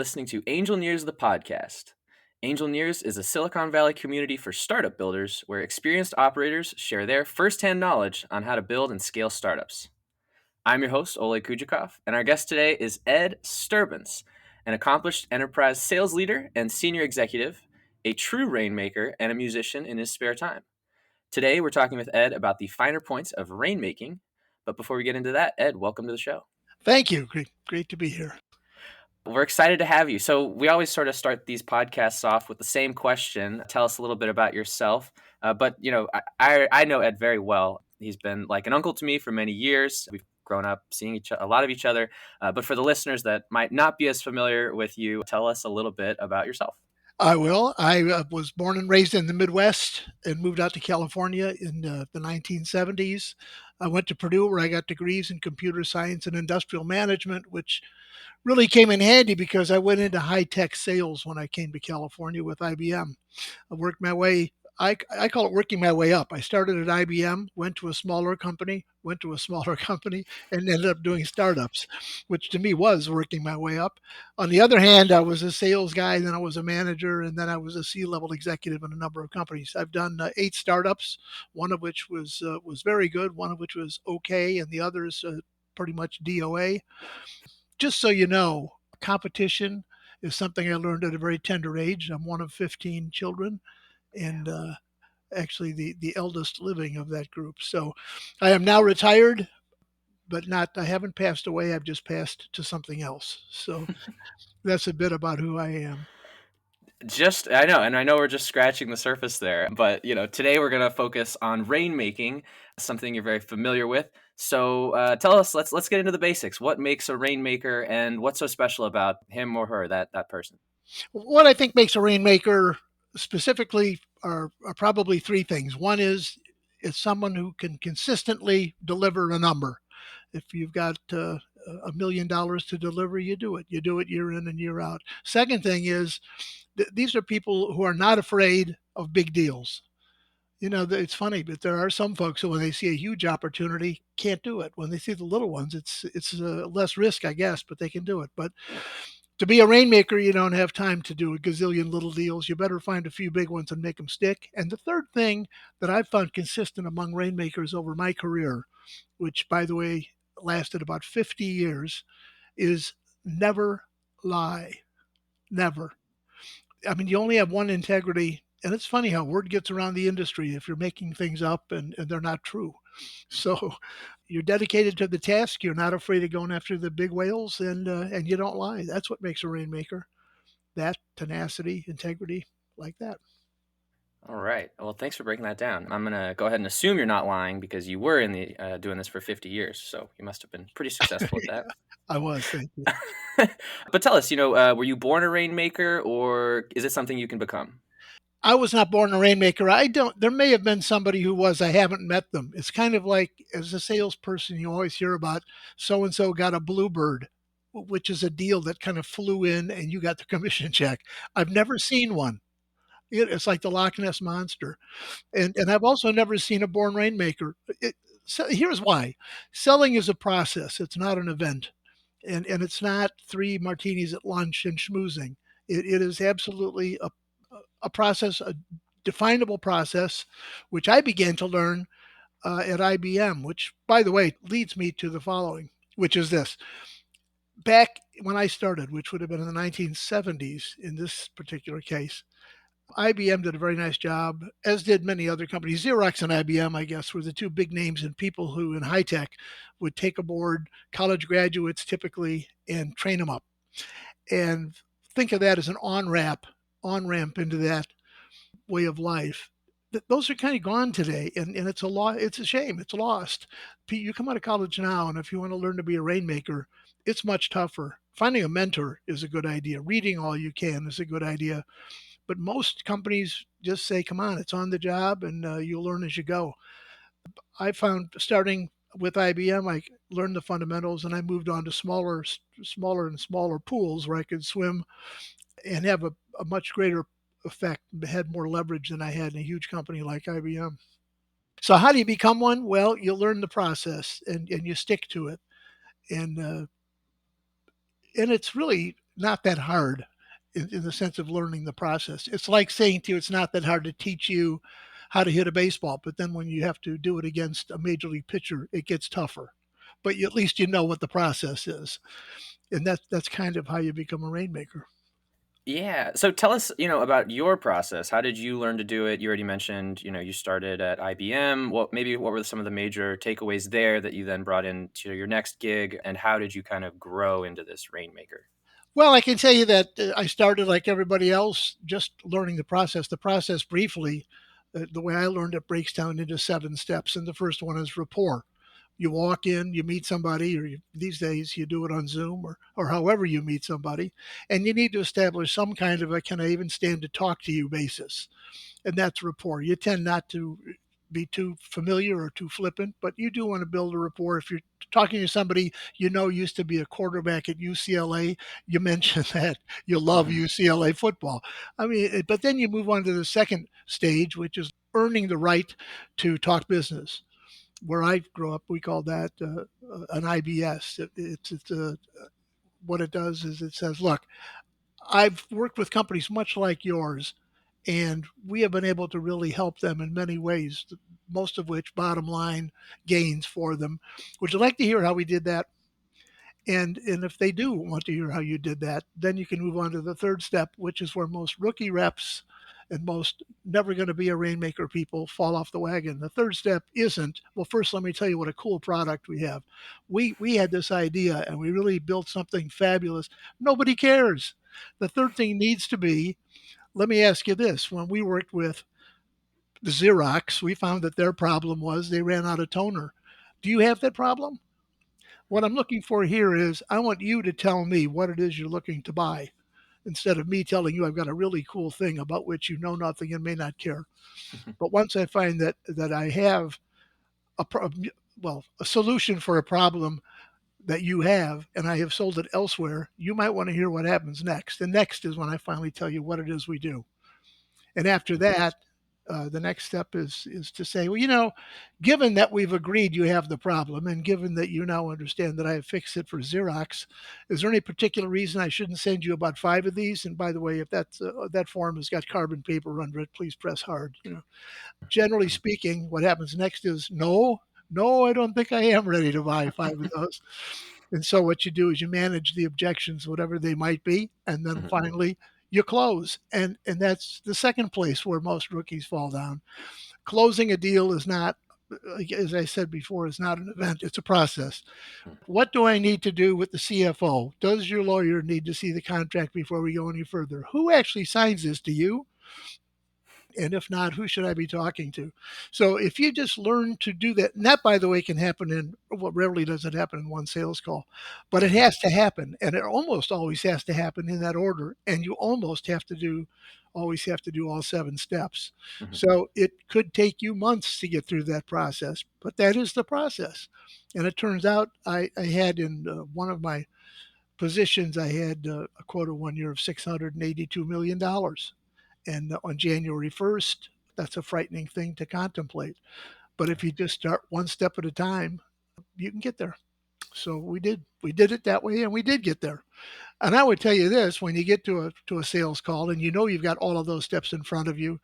listening to Angel Nears, the podcast. Angel Nears is a Silicon Valley community for startup builders where experienced operators share their firsthand knowledge on how to build and scale startups. I'm your host, Oleg Kujakov, and our guest today is Ed Sterbenc, an accomplished enterprise sales leader and senior executive, a true rainmaker, and a musician in his spare time. Today, we're talking with Ed about the finer points of rainmaking. But before we get into that, Ed, welcome to the show. Thank you. Great to be here. We're excited to have you. So we always sort of start these podcasts off with the same question. Tell us a little bit about yourself. I know Ed very well. He's been like an uncle to me for many years. We've grown up seeing a lot of each other. But for the listeners that might not be as familiar with you, tell us a little bit about yourself. I will. I was born and raised in the Midwest and moved out to California in the 1970s. I went to Purdue where I got degrees in computer science and industrial management, which really came in handy because I went into high-tech sales when I came to California with IBM. I worked my way, I call it working my way up. I started at IBM, went to a smaller company, went to a smaller company, and ended up doing startups, which to me was working my way up. On the other hand, I was a sales guy, then I was a manager, and then I was a C-level executive in a number of companies. I've done 8 startups, one of which was very good, one of which was okay, and the others pretty much DOA. Just so you know, competition is something I learned at a very tender age. I'm one of 15 children and actually the eldest living of that group. So I am now retired, but I haven't passed away. I've just passed to something else. So that's a bit about who I am. I know, and I know we're just scratching the surface there, but today we're going to focus on rainmaking, something you're very familiar with. So tell us, let's get into the basics. What makes a rainmaker, and what's so special about him or her, that person? What I think makes a rainmaker specifically are probably 3 things. One is it's someone who can consistently deliver a number. If you've got $1 million to deliver, you do it. You do it year in and year out. Second thing is these are people who are not afraid of big deals. It's funny, but there are some folks who, when they see a huge opportunity, can't do it. When they see the little ones, it's less risk, I guess, but they can do it. But to be a rainmaker, you don't have time to do a gazillion little deals. You better find a few big ones and make them stick. And the third thing that I've found consistent among rainmakers over my career, which, by the way, lasted about 50 years, is never lie. Never. I mean, you only have one integrity. And it's funny how word gets around the industry if you're making things up and they're not true. So you're dedicated to the task. You're not afraid of going after the big whales, and you don't lie. That's what makes a rainmaker. That tenacity, integrity, like that. All right. Well, thanks for breaking that down. I'm going to go ahead and assume you're not lying because you were in the doing this for 50 years, so you must have been pretty successful at that. I was. Thank you. But tell us, were you born a rainmaker, or is it something you can become? I was not born a rainmaker. I don't. There may have been somebody who was. I haven't met them. It's kind of like as a salesperson, you always hear about so and so got a bluebird, which is a deal that kind of flew in and you got the commission check. I've never seen one. It's like the Loch Ness monster, and I've also never seen a born rainmaker. So here's why: selling is a process. It's not an event, and it's not 3 martinis at lunch and schmoozing. It is absolutely a process, a definable process, which I began to learn at IBM, which, by the way, leads me to the following, which is this. Back when I started, which would have been in the 1970s in this particular case, IBM did a very nice job, as did many other companies. Xerox and IBM, I guess, were the 2 big names and people who in high tech would take aboard college graduates typically and train them up. And think of that as an on ramp into that way of life. Those are kind of gone today, and it's a it's a shame. It's lost. You come out of college now, and if you want to learn to be a rainmaker, it's much tougher. Finding a mentor is a good idea. Reading all you can is a good idea. But most companies just say, "Come on, it's on the job, and you'll learn as you go." I found starting with IBM, I learned the fundamentals, and I moved on to smaller and smaller pools where I could swim and have a much greater effect, had more leverage than I had in a huge company like IBM. So how do you become one? Well, you learn the process and you stick to it. And and it's really not that hard in the sense of learning the process. It's like saying to you, it's not that hard to teach you how to hit a baseball, but then when you have to do it against a major league pitcher, it gets tougher. But at least you know what the process is, and that's kind of how you become a rainmaker. Yeah. So tell us, about your process. How did you learn to do it? You already mentioned, you started at IBM. What were some of the major takeaways there that you then brought into your next gig, and how did you kind of grow into this Rainmaker? Well, I can tell you that I started like everybody else, just learning the process. The process briefly, the way I learned it breaks down into 7 steps, and the first one is rapport. You walk in, you meet somebody, or these days you do it on Zoom or however you meet somebody, and you need to establish some kind of a can I even stand to talk to you basis, and that's rapport. You tend not to be too familiar or too flippant, but you do want to build a rapport. If you're talking to somebody used to be a quarterback at UCLA, you mentioned that you love Mhm. UCLA football. I mean, but then you move on to the second stage, which is earning the right to talk business. Where I grew up, we call that an IBS. What it does is it says, look, I've worked with companies much like yours, and we have been able to really help them in many ways, most of which bottom line gains for them. Would you like to hear how we did that? And if they do want to hear how you did that, then you can move on to the third step, which is where most rookie reps and most never going to be a rainmaker people fall off the wagon. The third step isn't, well, first let me tell you what a cool product we have. We had this idea and we really built something fabulous. Nobody cares. The third thing needs to be, let me ask you this. When we worked with the Xerox, we found that their problem was they ran out of toner. Do you have that problem? What I'm looking for here is I want you to tell me what it is you're looking to buy instead of me telling you I've got a really cool thing about which you know nothing and may not care. But once I find that I have a a solution for a problem that you have and I have sold it elsewhere, you might want to hear what happens next. And next is when I finally tell you what it is we do. And after that, the next step is to say, well, given that we've agreed you have the problem, and given that you now understand that I have fixed it for Xerox, is there any particular reason I shouldn't send you about 5 of these? And by the way, if that form has got carbon paper under it, please press hard. Generally speaking, what happens next is no, no, I don't think I am ready to buy 5 of those. And so what you do is you manage the objections, whatever they might be, and then Mhm. finally you close. And that's the second place where most rookies fall down. Closing a deal is not, as I said before, is not an event. It's a process. What do I need to do with the CFO? Does your lawyer need to see the contract before we go any further? Who actually signs this? Do you? And if not, who should I be talking to? So if you just learn to do that, and that, by the way, can happen in, well, rarely does it happen in one sales call, but it Mhm. has to happen. And it almost always has to happen in that order. And you always have to do all 7 steps. Mhm. So it could take you months to get through that process, but that is the process. And it turns out I had in one of my positions, I had a quota one year of $682 million. And on January 1st, that's a frightening thing to contemplate. But if you just start one step at a time, you can get there. So we did. We did it that way, and we did get there. And I would tell you this: when you get to a sales call, and you've got all of those steps in front of you,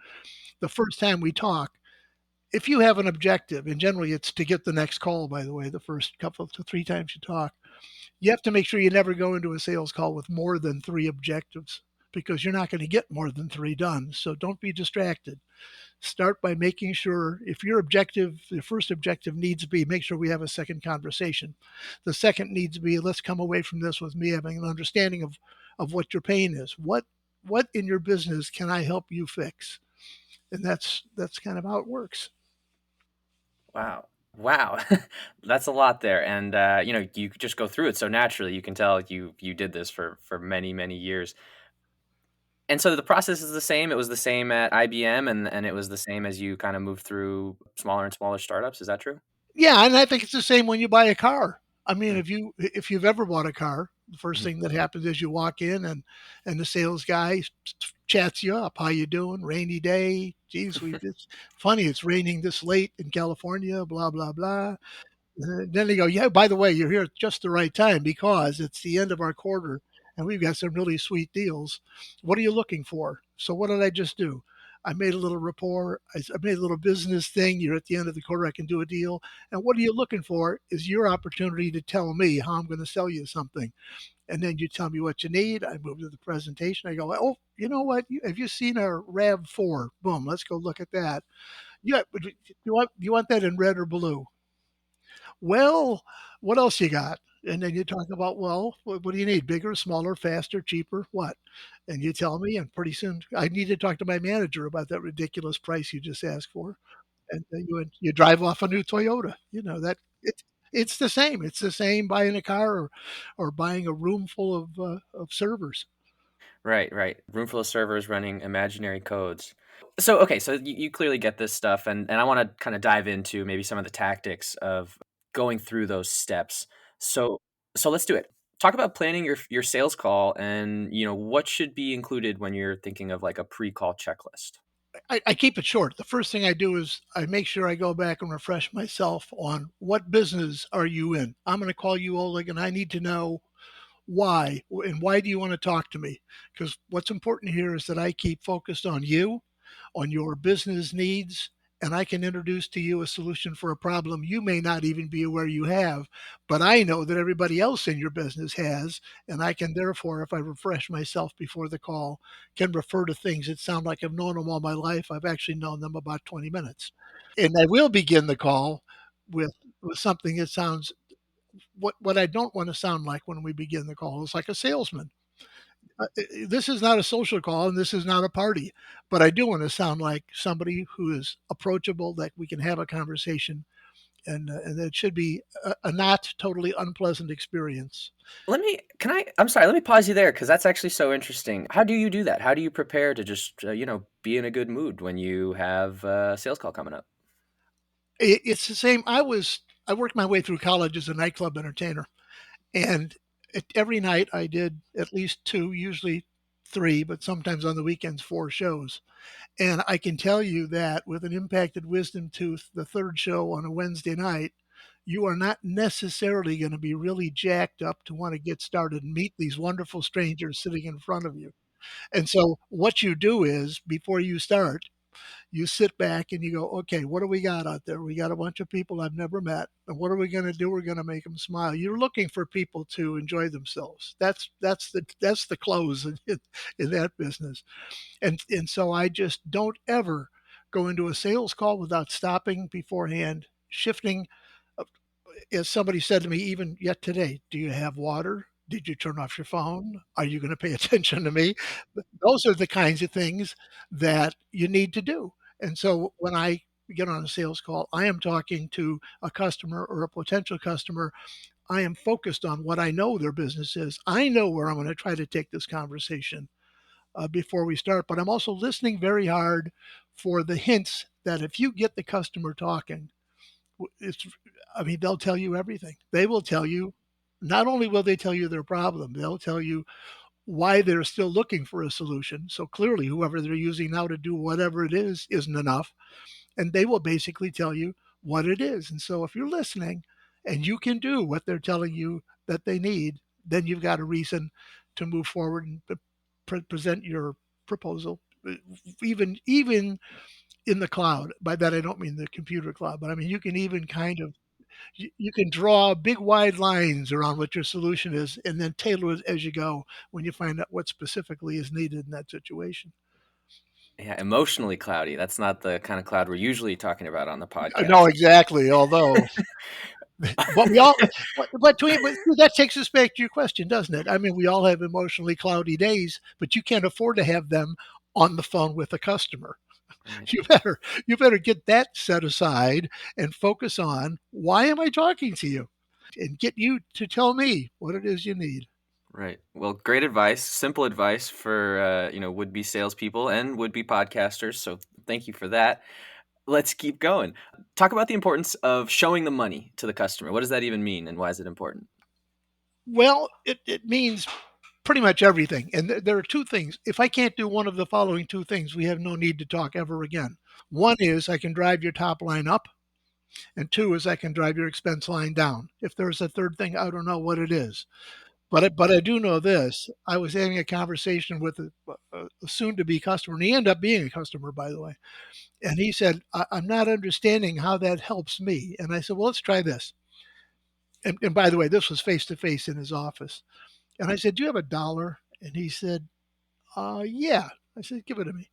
the first time we talk, if you have an objective, and generally it's to get the next call. By the way, the first couple to 3 times you talk, you have to make sure you never go into a sales call with more than 3 objectives because you're not going to get more than 3 done. So don't be distracted. Start by making sure if the first objective needs to be make sure we have a second conversation. The second needs to be let's come away from this with me having an understanding of what your pain is. What in your business can I help you fix? And that's kind of how it works. Wow. Wow. That's a lot there. And you just go through it so naturally. You can tell you did this for many, many years. And so the process is the same. It was the same at IBM, and it was the same as you kind of moved through smaller and smaller startups. Is that true? Yeah, and I think it's the same when you buy a car. I mean, Mm. if you've ever bought a car, the first Mhm. thing that happens is you walk in and the sales guy chats you up. How you doing? Rainy day. Geez, it's funny. It's raining this late in California. Blah blah blah. Then they go, yeah. By the way, you're here at just the right time because it's the end of our quarter, and we've got some really sweet deals. What are you looking for? So what did I just do? I made a little rapport. I made a little business thing. You're at the end of the quarter. I can do a deal. And what are you looking for is your opportunity to tell me how I'm going to sell you something. And then you tell me what you need. I move to the presentation. I go, oh, you know what? Have you seen our RAV4? Boom, let's go look at that. Yeah, but you want that in red or blue? Well, what else you got? And then you talk about, well, what do you need? Bigger, smaller, faster, cheaper, what? And you tell me, and pretty soon I need to talk to my manager about that ridiculous price you just asked for. And then you drive off a new Toyota. You know that it's the same. It's the same buying a car or buying a room full of servers. Right, right. Room full of servers running imaginary codes. So, okay, so you clearly get this stuff, and I want to kind of dive into maybe some of the tactics of going through those steps. So, so let's do it. Talk about planning your sales call, and what should be included when you're thinking of like a pre-call checklist. I keep it short. The first thing I do is I make sure I go back and refresh myself on what business are you in. I'm going to call you Oleg, and I need to know why and why do you want to talk to me? Because what's important here is that I keep focused on you, on your business needs, and I can introduce to you a solution for a problem you may not even be aware you have, but I know that everybody else in your business has, and I can therefore, if I refresh myself before the call, can refer to things that sound like I've known them all my life. I've actually known them about 20 minutes. And I will begin the call with something that sounds what I don't want to sound like when we begin the call is like a salesman. This is not a social call and this is not a party, but I do want to sound like somebody who is approachable, that we can have a conversation, and it should be a not totally unpleasant experience. I'm sorry, let me pause you there because that's actually so interesting. How do you do that? How do you prepare to just, be in a good mood when you have a sales call coming up? It's the same. I worked my way through college as a nightclub entertainer, and every night I did at least two, usually three, but sometimes on the weekends four shows. And I can tell you that with an impacted wisdom tooth, the third show on a Wednesday night, you are not necessarily going to be really jacked up to want to get started and meet these wonderful strangers sitting in front of you. And so, what you do is before you start, you sit back and you go, okay, what do we got out there? We got a bunch of people I've never met. And what are we going to do? We're going to make them smile. You're looking for people to enjoy themselves. That's the close in that business. And so I just don't ever go into a sales call without stopping beforehand, shifting. uh, As somebody said to me even yet today, do you have water? Did you turn off your phone? Are you going to pay attention to me? Those are the kinds of things that you need to do. And so when I get on a sales call, I am talking to a customer or a potential customer. I am focused on what I know their business is. I know where I'm going to try to take this conversation before we start, but I'm also listening very hard for the hints that if you get the customer talking, it's, I mean, they'll tell you everything. They will tell you, not only will they tell you their problem, they'll tell you why they're still looking for a solution. So clearly, whoever they're using now to do whatever it is isn't enough. And they will basically tell you what it is. And so if you're listening and you can do what they're telling you that they need, then you've got a reason to move forward and present your proposal. Even in the cloud. By that I don't mean the computer cloud, but I mean you can even kind of you can draw big wide lines around what your solution is and then tailor it as you go when you find out what specifically is needed in that situation. Yeah, emotionally cloudy. That's not the kind of cloud we're usually talking about on the No, podcast. exactly. Although, but we all, but that takes us back to your question, doesn't it? I mean, we all have emotionally cloudy days, but you can't afford to have them on the phone with a customer. Right. You better, you better get that set aside and focus on why am I talking to you, and get you to tell me what it is you need. Right. Well, great advice, simple advice for would-be salespeople and would-be podcasters. So thank you for that. Let's keep going. Talk about the importance of showing the money to the customer. What does that even mean, and why is it important? Well, it means pretty much everything. And there are two things. If I can't do one of the following two things, we have no need to talk ever again. One is I can drive your top line up, and two is I can drive your expense line down. If there's a third thing, I don't know what it is. But I do know this. I was having a conversation with a soon-to-be customer, and he ended up being a customer, by the way. And he said, I'm not understanding how that helps me. And I said, well, let's try this. And by the way, this was face to face in his office. And I said, do you have a dollar? And he said, yeah. I said, give it to me.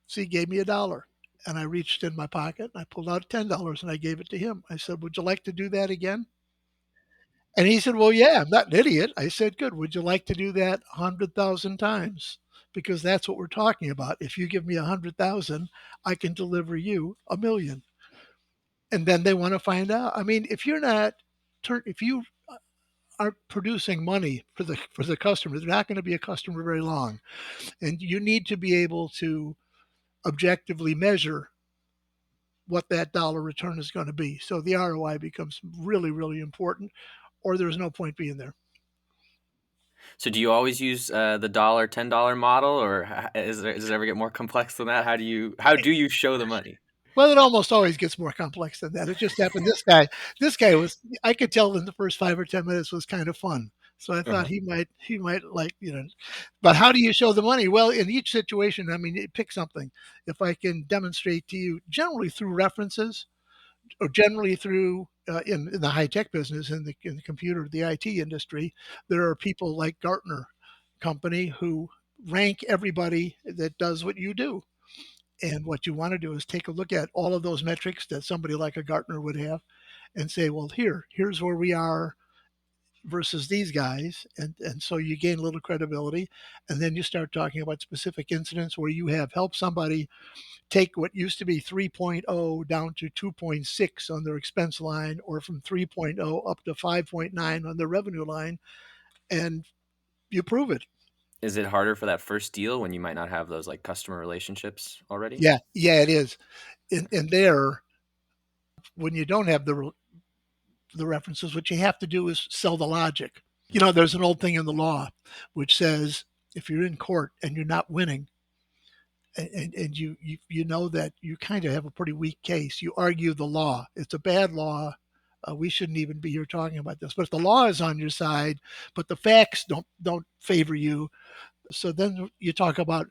So he gave me a dollar. And I reached in my pocket and I pulled out $10 and I gave it to him. I said, would you like to do that again? And he said, well, yeah, I'm not an idiot. I said, good. Would you like to do that 100,000 times? Because that's what we're talking about. If you give me 100,000, I can deliver you 1,000,000. And then they want to find out. I mean, if you're not, if you aren't producing money for the customer, they're not going to be a customer very long. And you need to be able to objectively measure what that dollar return is going to be. So the ROI becomes really, really important, or there's no point being there. So do you always use the dollar $10 model, or does it ever get more complex than that? How do you show the money? Well, it almost always gets more complex than that. It just happened. This guy was. I could tell in the first 5 or 10 minutes was kind of fun. So I thought Uh-huh. he might like. But how do you show the money? Well, in each situation, I mean, pick something. If I can demonstrate to you, generally through references, or generally through in the high tech business, in the computer, the IT industry, there are people like Gartner company who rank everybody that does what you do. And what you want to do is take a look at all of those metrics that somebody like a Gartner would have and say, well, here's where we are versus these guys. And so you gain a little credibility. And then you start talking about specific incidents where you have helped somebody take what used to be 3.0 down to 2.6 on their expense line, or from 3.0 up to 5.9 on their revenue line. And you prove it. Is it harder for that first deal when you might not have those like customer relationships already? Yeah, yeah, it is. And there, when you don't have the references, what you have to do is sell the logic. There's an old thing in the law which says if you're in court and you're not winning, and you know that you kind of have a pretty weak case, you argue the law. It's a bad law. We shouldn't even be here talking about this. But if the law is on your side, but the facts don't favor you, so then you talk about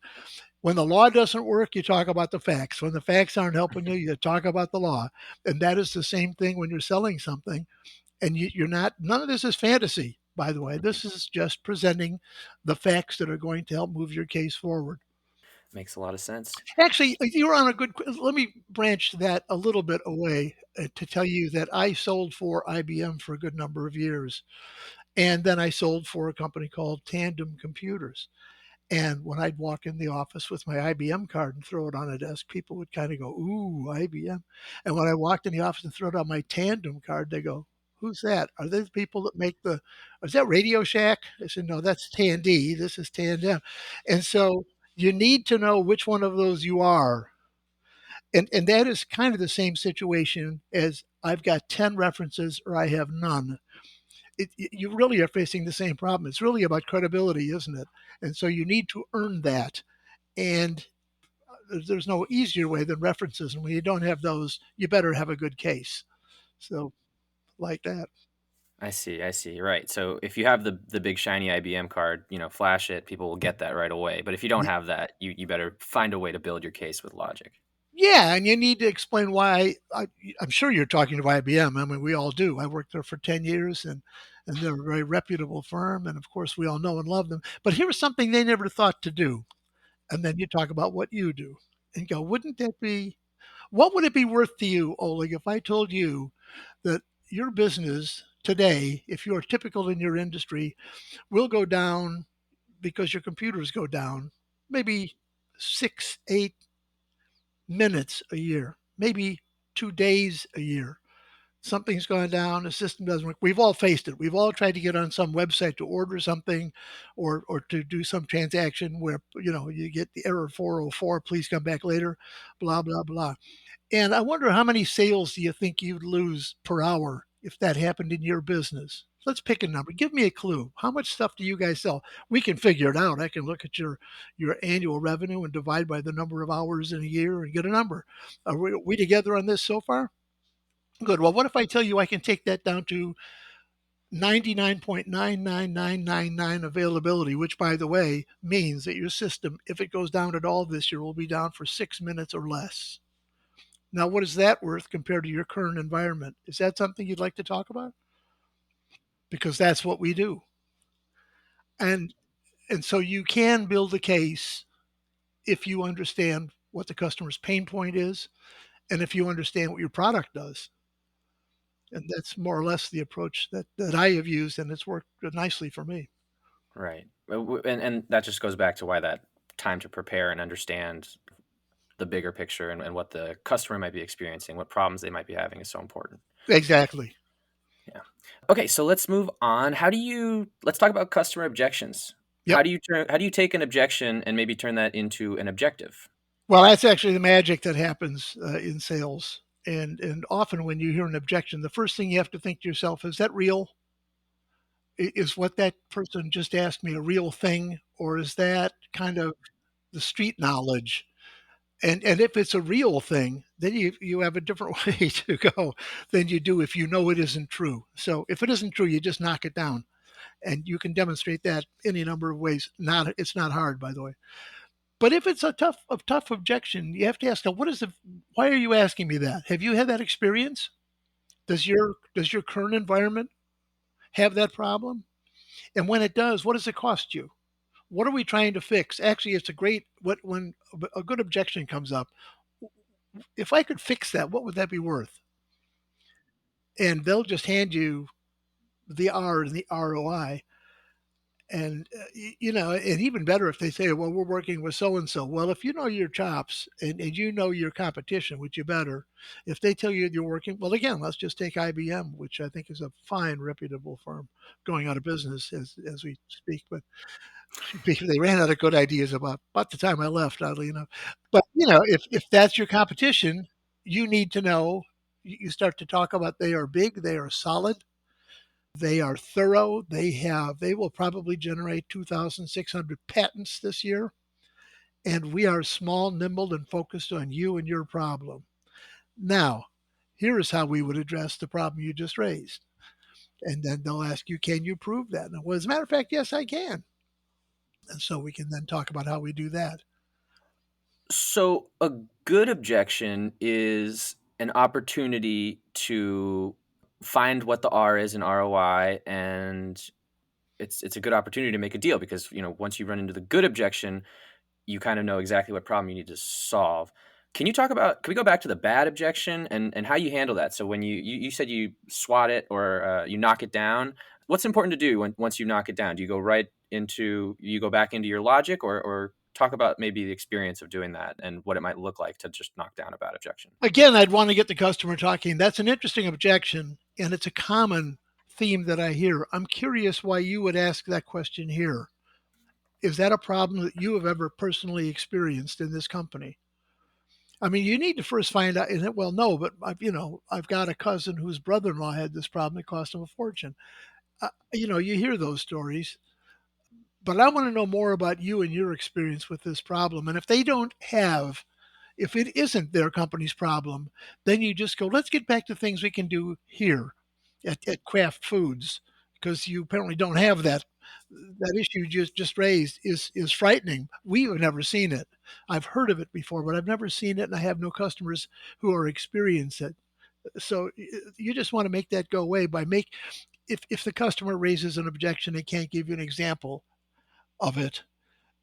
when the law doesn't work, you talk about the facts. When the facts aren't helping you, you talk about the law. And that is the same thing when you're selling something. And you're not, none of this is fantasy, by the way. Mhm. This is just presenting the facts that are going to help move your case forward. Makes a lot of sense. Actually, you're on a good, let me branch that a little bit away to tell you that I sold for IBM for a good number of years. And then I sold for a company called Tandem Computers. And when I'd walk in the office with my IBM card and throw it on a desk, people would kind of go, "Ooh, IBM." And when I walked in the office and threw it on my Tandem card, they go, "Who's that? Are they the people that make the? Is that Radio Shack?" I said, "No, that's Tandy. This is Tandem." And so you need to know which one of those you are. And that is kind of the same situation as I've got 10 references or I have none. You really are facing the same problem. It's really about credibility, isn't it? And so you need to earn that. And there's no easier way than references. And when you don't have those, you better have a good case. So, like that. I see. I see. Right. So if you have the big shiny IBM card, flash it, people will get that right away. But if you don't have that, you better find a way to build your case with logic. Yeah, and you need to explain why. I'm sure you're talking to IBM. I mean, we all do. I worked there for 10 years, and they're a very reputable firm. And of course, we all know and love them. But here's something they never thought to do. And then you talk about what you do and go, wouldn't that be, what would it be worth to you, Oleg, if I told you that your business today, if you're typical in your industry, will go down because your computers go down maybe 6, 8 minutes a year, maybe 2 days a year. Something's gone down, the system doesn't work. We've all faced it. We've all tried to get on some website to order something, or to do some transaction where you get the error 404, please come back later, blah blah blah. And I wonder how many sales do you think you'd lose per hour if that happened in your business? Let's pick a number. Give me a clue. How much stuff do you guys sell? We can figure it out. I can look at your annual revenue and divide by the number of hours in a year and get a number. Are we together on this so far? Good. Well, what if I tell you I can take that down to 99.99999 availability, which, by the way, means that your system, if it goes down at all this year, will be down for 6 minutes or less. Now, what is that worth compared to your current environment? Is that something you'd like to talk about? Because that's what we do. And and so you can build a case if you understand what the customer's pain point is and if you understand what your product does. And that's more or less the approach that I have used, and it's worked nicely for me. Right. And that just goes back to why that time to prepare and understand the bigger picture and what the customer might be experiencing, what problems they might be having is so important. Exactly. Yeah. Okay, so let's move on. Let's talk about customer objections. Yep. How do you take an objection and maybe turn that into an objective? Well, that's actually the magic that happens in sales. And often when you hear an objection, the first thing you have to think to yourself is that real? Is what that person just asked me a real thing, or is that kind of the street knowledge? And if it's a real thing, then you have a different way to go than you do if you know it isn't true. So if it isn't true, you just knock it down, and you can demonstrate that any number of ways. Not It's not hard, by the way. But if it's a tough objection, you have to ask, what is the why are you asking me that? Have you had that experience? Does your current environment have that problem? And when it does, what does it cost you? What are we trying to fix? Actually, it's a great what when a good objection comes up. If I could fix that, what would that be worth? And they'll just hand you the R and the ROI. And and even better if they say, well, we're working with so and so. Well, if you know your chops and you know your competition, which you better, if they tell you you're working, well, again, let's just take IBM, which I think is a fine, reputable firm going out of business as we speak. But they ran out of good ideas about the time I left, oddly enough. But if that's your competition, you need to know. You start to talk about they are big, they are solid, they are thorough. They will probably generate 2,600 patents this year. And we are small, nimble, and focused on you and your problem. Now, here is how we would address the problem you just raised. And then they'll ask you, can you prove that? And, well, as a matter of fact, yes, I can. And so we can then talk about how we do that. So a good objection is an opportunity to find what the R is in ROI, and it's a good opportunity to make a deal because once you run into the good objection, you kind of know exactly what problem you need to solve. Can we go back to the bad objection and how you handle that? So when you said you swat it or you knock it down, what's important to do once you knock it down? Do you go back into your logic or talk about maybe the experience of doing that and what it might look like to just knock down a bad objection? Again, I'd want to get the customer talking. That's an interesting objection, and it's a common theme that I hear. I'm curious why you would ask that question here. Is that a problem that you have ever personally experienced in this company? I mean, you need to first find out. Well, no, but I've got a cousin whose brother-in-law had this problem. It cost him a fortune. You hear those stories, but I want to know more about you and your experience with this problem. And if it isn't their company's problem, then you just go, let's get back to things we can do here at Kraft Foods, because you apparently don't have that. That issue you just raised is frightening. We've never seen it. I've heard of it before, but I've never seen it, and I have no customers who are experiencing it. So you just want to make that go away by make if the customer raises an objection and can't give you an example of it,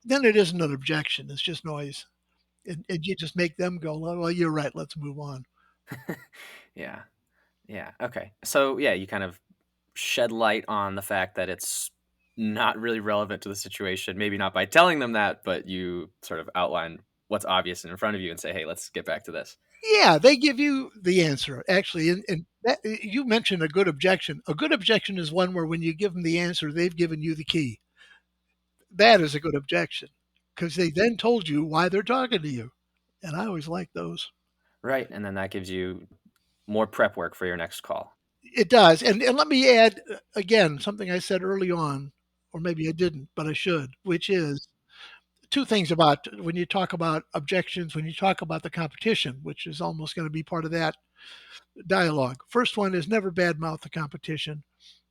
then it isn't an objection. It's just noise. And you just make them go, well, you're right. Let's move on. Yeah. Yeah. Okay. So yeah, you kind of shed light on the fact that it's not really relevant to the situation. Maybe not by telling them that, but you sort of outline what's obvious in front of you and say, "Hey, let's get back to this." Yeah, they give you the answer actually, and that, you mentioned a good objection. A good objection is one where when you give them the answer, they've given you the key. That is a good objection because they then told you why they're talking to you, and I always like those. Right, and then that gives you more prep work for your next call. It does, and let me add again something I said early on, or maybe I didn't, but I should, which is two things about when you talk about objections, when you talk about the competition, which is almost going to be part of that dialogue. First one is never badmouth the competition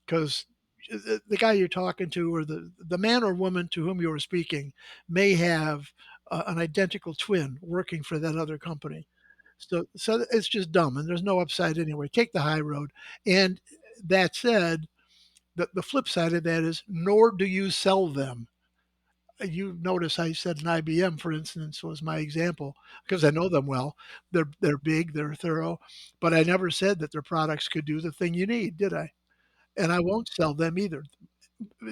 because the guy you're talking to, or the man or woman to whom you are speaking, may have an identical twin working for that other company. So it's just dumb, and there's no upside anyway. Take the high road. And that said, the flip side of that is, nor do you sell them. You notice I said an IBM, for instance, was my example because I know them well. They're big, they're thorough, but I never said that their products could do the thing you need, did I? And I won't sell them either.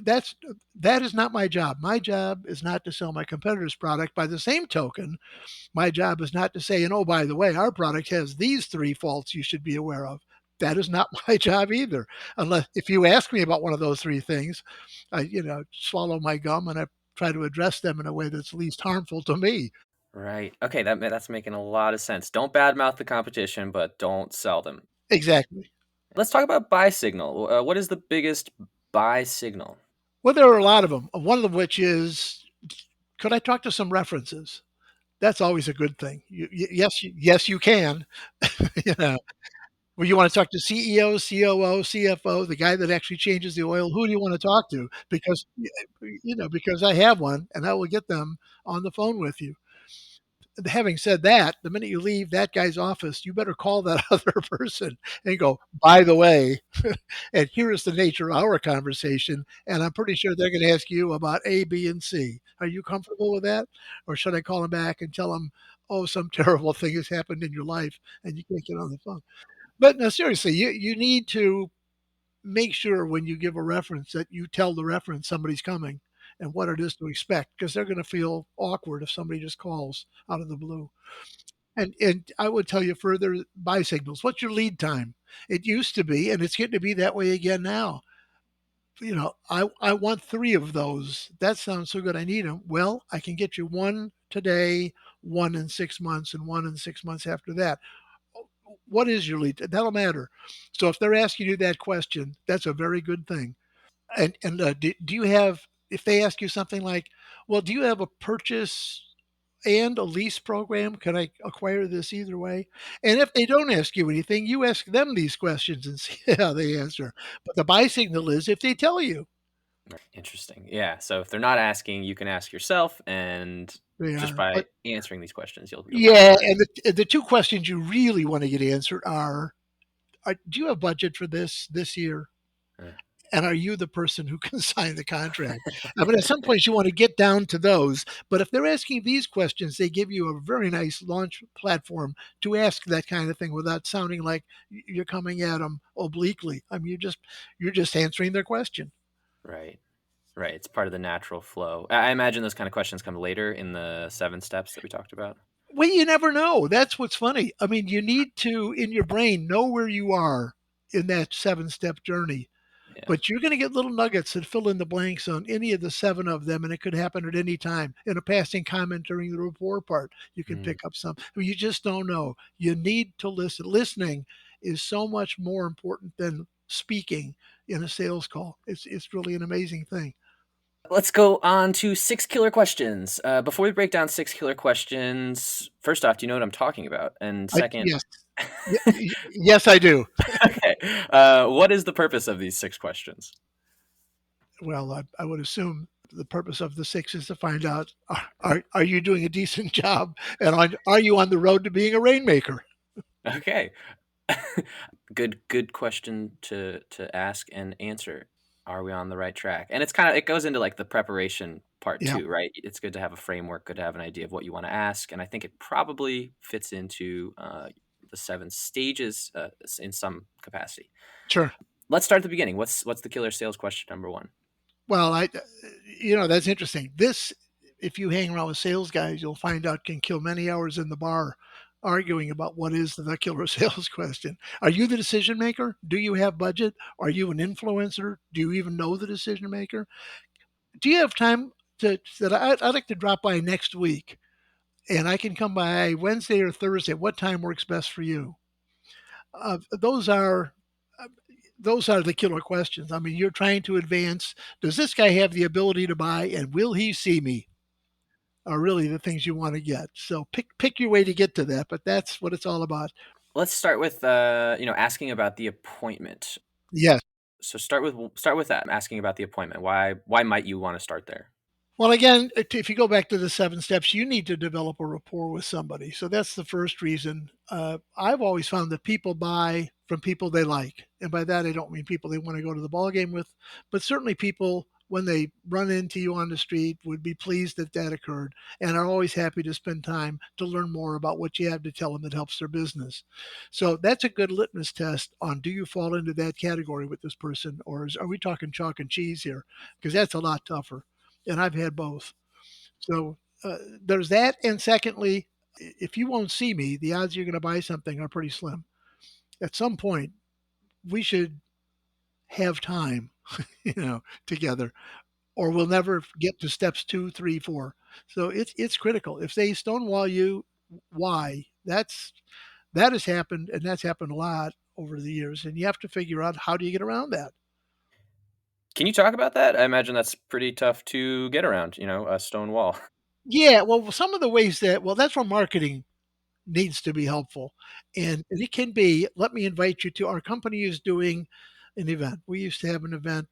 That's that is not my job. My job is not to sell my competitor's product. By the same token, my job is not to say, and oh, by the way, our product has these three faults you should be aware of. That is not my job either. Unless if you ask me about one of those three things, I swallow my gum and I try to address them in a way that's least harmful to me. Right. Okay, that's making a lot of sense. Don't badmouth the competition, but don't sell them. Exactly. Let's talk about buy signal. What is the biggest buy signal? Well, there are a lot of them. One of them, which is, could I talk to some references? That's always a good thing. Yes, yes, you can. you know, Well, you want to talk to CEO, COO, CFO, the guy that actually changes the oil. Who do you want to talk to? Because I have one, and I will get them on the phone with you. Having said that, the minute you leave that guy's office, you better call that other person and go, by the way, and here is the nature of our conversation. And I'm pretty sure they're going to ask you about A, B, and C. Are you comfortable with that? Or should I call them back and tell them, oh, some terrible thing has happened in your life and you can't get on the phone? But no, seriously, you need to make sure when you give a reference that you tell the reference somebody's coming and what it is to expect, because they're going to feel awkward if somebody just calls out of the blue. And I would tell you further, buy signals. What's your lead time? It used to be, and it's getting to be that way again now. I want three of those. That sounds so good. I need them. Well, I can get you one today, one in 6 months, and one in 6 months after that. What is your lead? That'll matter. So if they're asking you that question, that's a very good thing. And do you have, if they ask you something like, well, do you have a purchase and a lease program? Can I acquire this either way? And if they don't ask you anything, you ask them these questions and see how they answer. But the buy signal is if they tell you. Interesting. Yeah. So if they're not asking, you can ask yourself, and They just are. by But answering these questions, you'll kind of yeah, learn. and the two questions you really want to get answered are, do you have budget for this year? Uh, And are you the person who can sign the contract? I mean, at some point you want to get down to those, but if they're asking these questions, they give you a very nice launch platform to ask that kind of thing without sounding like you're coming at them obliquely. I mean, you're just answering their question. right. Right. It's part of the natural flow. I imagine those kind of questions come later in the 7 steps that we talked about. Well, you never know. That's what's funny. I mean, you need to, in your brain, know where you are in that 7 step journey. Yeah. But you're going to get little nuggets that fill in the blanks on any of the seven of them, and it could happen at any time. In a passing comment during the rapport part, you can Mm. pick up some. I mean, you just don't know. You need to listen. Listening is so much more important than speaking in a sales call. It's really an amazing thing. Let's go on to 6 killer questions. Before we break down 6 killer questions, first off, do you know what I'm talking about? And second, Yes, yes, I do. okay, what is the purpose of these 6 questions? Well, I would assume the purpose of the six is to find out, are you doing a decent job, and are you on the road to being a rainmaker? Okay. Good question to ask and answer. Are we on the right track? And it goes into like the preparation part Yeah, too, right? It's good to have a framework, good to have an idea of what you want to ask, and I think it probably fits into the 7 stages in some capacity. sure. Let's start at the beginning. What's the killer sales question number one? Well, that's interesting. This, if you hang around with sales guys, you'll find out can kill many hours in the bar arguing about what is the killer sales question. Are you the decision maker? Do you have budget? Are you an influencer? Do you even know the decision maker? Do you have time that I'd like to drop by next week and I can come by Wednesday or Thursday? What time works best for you? Uh, those are uh, those are the killer questions. I mean, you're trying to advance. Does this guy have the ability to buy, and will he see me? Are really the things you want to get. So pick your way to get to that, but that's what it's all about. Let's start with asking about the appointment. Yes. So start with that. Asking about the appointment. Why might you want to start there? Well, again, if you go back to the 7 steps, you need to develop a rapport with somebody. So that's the first reason. I've always found that people buy from people they like. And by that, I don't mean people they want to go to the ball game with, but certainly people, when they run into you on the street, would be pleased that that occurred and are always happy to spend time to learn more about what you have to tell them that helps their business. So that's a good litmus test on, do you fall into that category with this person, or are we talking chalk and cheese here? Because that's a lot tougher, and I've had both. So there's that. And secondly, if you won't see me, the odds you're going to buy something are pretty slim. At some point, we should have time, together, or we'll never get to steps two, three, four. So it's critical. If they stonewall you, why? That has happened, and that's happened a lot over the years. And you have to figure out, how do you get around that? Can you talk about that? I imagine that's pretty tough to get around, a stone wall. Yeah, well, some of the ways that, well, that's where marketing needs to be helpful. And it can be, let me invite you to, our company is doing an event. We used to have an event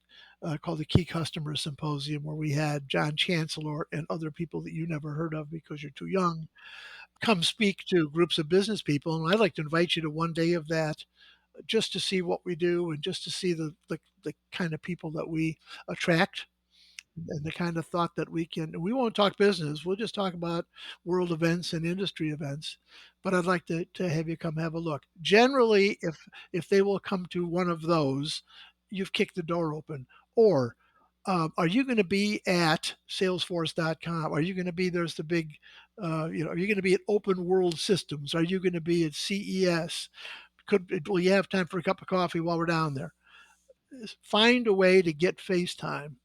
called the Key Customer Symposium, where we had John Chancellor and other people that you never heard of because you're too young come speak to groups of business people. And I'd like to invite you to one day of that, just to see what we do and just to see the kind of people that we attract and the kind of thought that we won't talk business. We'll just talk about world events and industry events. But I'd like to have you come have a look. Generally, if they will come to one of those, you've kicked the door open. Or are you going to be at salesforce.com? Are you going to be, there's the big, are you going to be at Open World Systems? Are you going to be at CES? Will you have time for a cup of coffee while we're down there? Find a way to get FaceTime.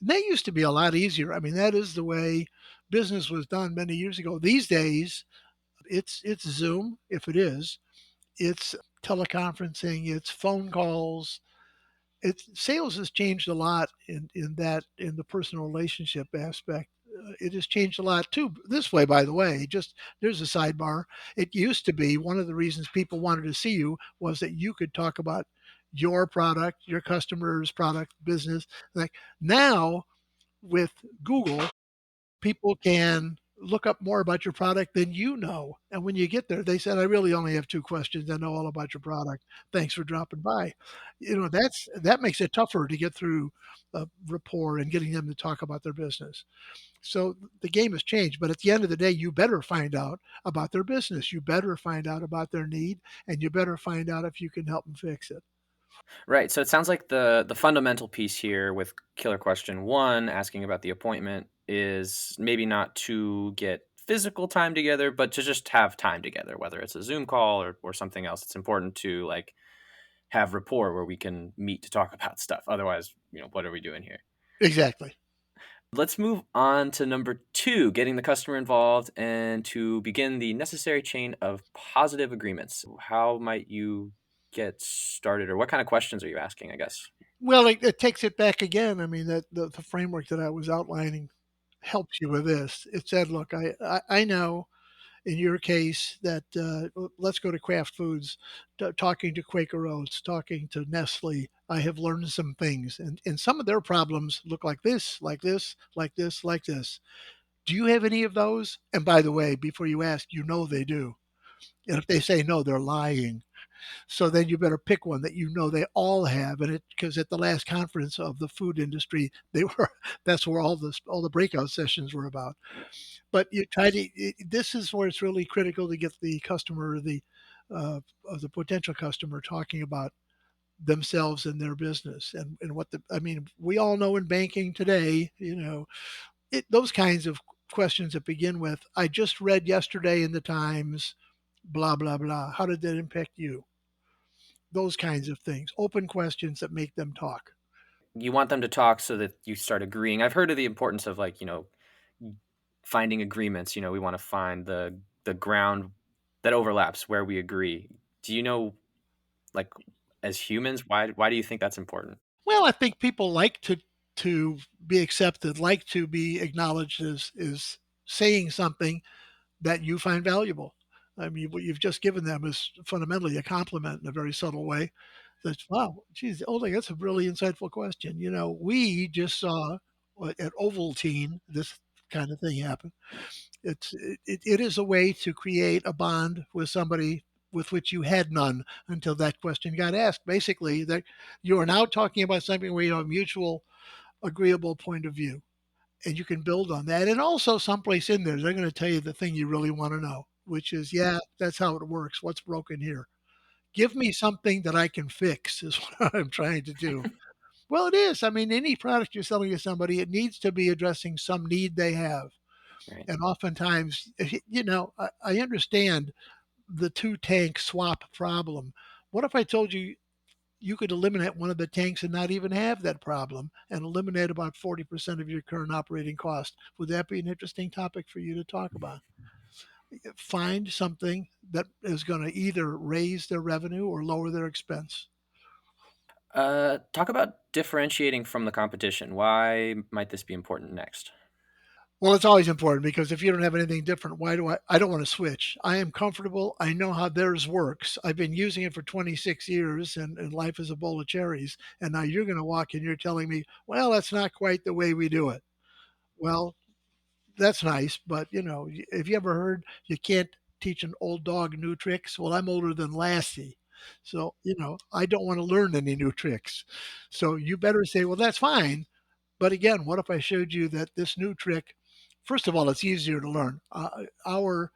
And that used to be a lot easier. I mean, that is the way business was done many years ago. These days, it's Zoom, if it is. It's teleconferencing. It's phone calls. It's sales has changed a lot in the personal relationship aspect. It has changed a lot too. This way, by the way, just there's a sidebar. It used to be one of the reasons people wanted to see you was that you could talk about your product, your customer's product, business. Like now, with Google, people can look up more about your product than you know. And when you get there, they said, I really only have two questions. I know all about your product. Thanks for dropping by. That makes it tougher to get through rapport and getting them to talk about their business. So the game has changed. But at the end of the day, you better find out about their business. You better find out about their need, and you better find out if you can help them fix it. Right. So it sounds like the fundamental piece here with killer question one, asking about the appointment, is maybe not to get physical time together, but to just have time together, whether it's a Zoom call or something else. It's important to like have rapport where we can meet to talk about stuff. Otherwise, what are we doing here? Exactly. Let's move on to number two, getting the customer involved and to begin the necessary chain of positive agreements. How might you get started, or what kind of questions are you asking, I guess? Well, it takes it back again. I mean, that the framework that I was outlining helps you with this. It said, look, I know in your case that let's go to Kraft Foods, talking to Quaker Oats, talking to Nestle, I have learned some things, and some of their problems look like this, like this, like this, like this. Do you have any of those? And by the way, before you ask, they do. And if they say no, they're lying. So then you better pick one that they all have, and it because at the last conference of the food industry, they were that's where all the breakout sessions were about. But you try to. This is where it's really critical to get the customer, the potential customer, talking about themselves and their business and what the. I mean, we all know in banking today, those kinds of questions that begin with, "I just read yesterday in the Times." Blah blah blah. How did that impact you? Those kinds of things. Open questions that make them talk. You want them to talk so that you start agreeing. I've heard of the importance of like, finding agreements. We want to find the ground that overlaps where we agree. Do you know, like, as humans, why do you think that's important? Well, I think people like to be accepted, like to be acknowledged as saying something that you find valuable. I mean, what you've just given them is fundamentally a compliment in a very subtle way. That's wow, geez, Oleg, that's a really insightful question. We just saw at Ovaltine this kind of thing happen. It is a way to create a bond with somebody with which you had none until that question got asked. Basically, that you are now talking about something where you have a mutual agreeable point of view, and you can build on that. And also, someplace in there, they're going to tell you the thing you really want to know, which is, yeah, that's how it works. What's broken here? Give me something that I can fix, is what I'm trying to do. Well, it is. I mean, any product you're selling to somebody, it needs to be addressing some need they have. Right. And oftentimes, I understand the two tank swap problem. What if I told you you could eliminate one of the tanks and not even have that problem and eliminate about 40% of your current operating cost? Would that be an interesting topic for you to talk about? Find something that is going to either raise their revenue or lower their expense. Talk about differentiating from the competition. Why might this be important next? Well, it's always important because if you don't have anything different, why do I don't want to switch. I am comfortable. I know how theirs works. I've been using it for 26 years and life is a bowl of cherries. And now you're going to walk in, you're telling me, well, that's not quite the way we do it. Well, that's nice, but have you ever heard you can't teach an old dog new tricks? Well, I'm older than Lassie. So, I don't want to learn any new tricks. So you better say, well, that's fine. But again, what if I showed you that this new trick, first of all, it's easier to learn. Our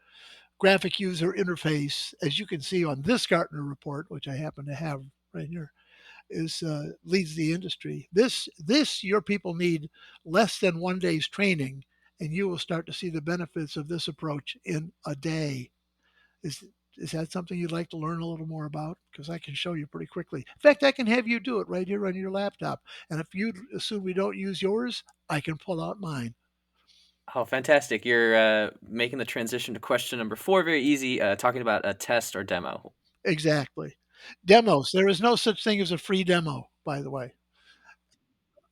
graphic user interface, as you can see on this Gartner report, which I happen to have right here, is leads the industry. This your people need less than 1 day's training, and you will start to see the benefits of this approach in a day. Is is that something you'd like to learn a little more about? Because I can show you pretty quickly. In fact, I can have you do it right here on your laptop. And if you assume we don't use yours, I can pull out mine. Oh, fantastic. You're making the transition to question number four very easy, talking about a test or demo. Exactly. Demos. There is no such thing as a free demo, by the way.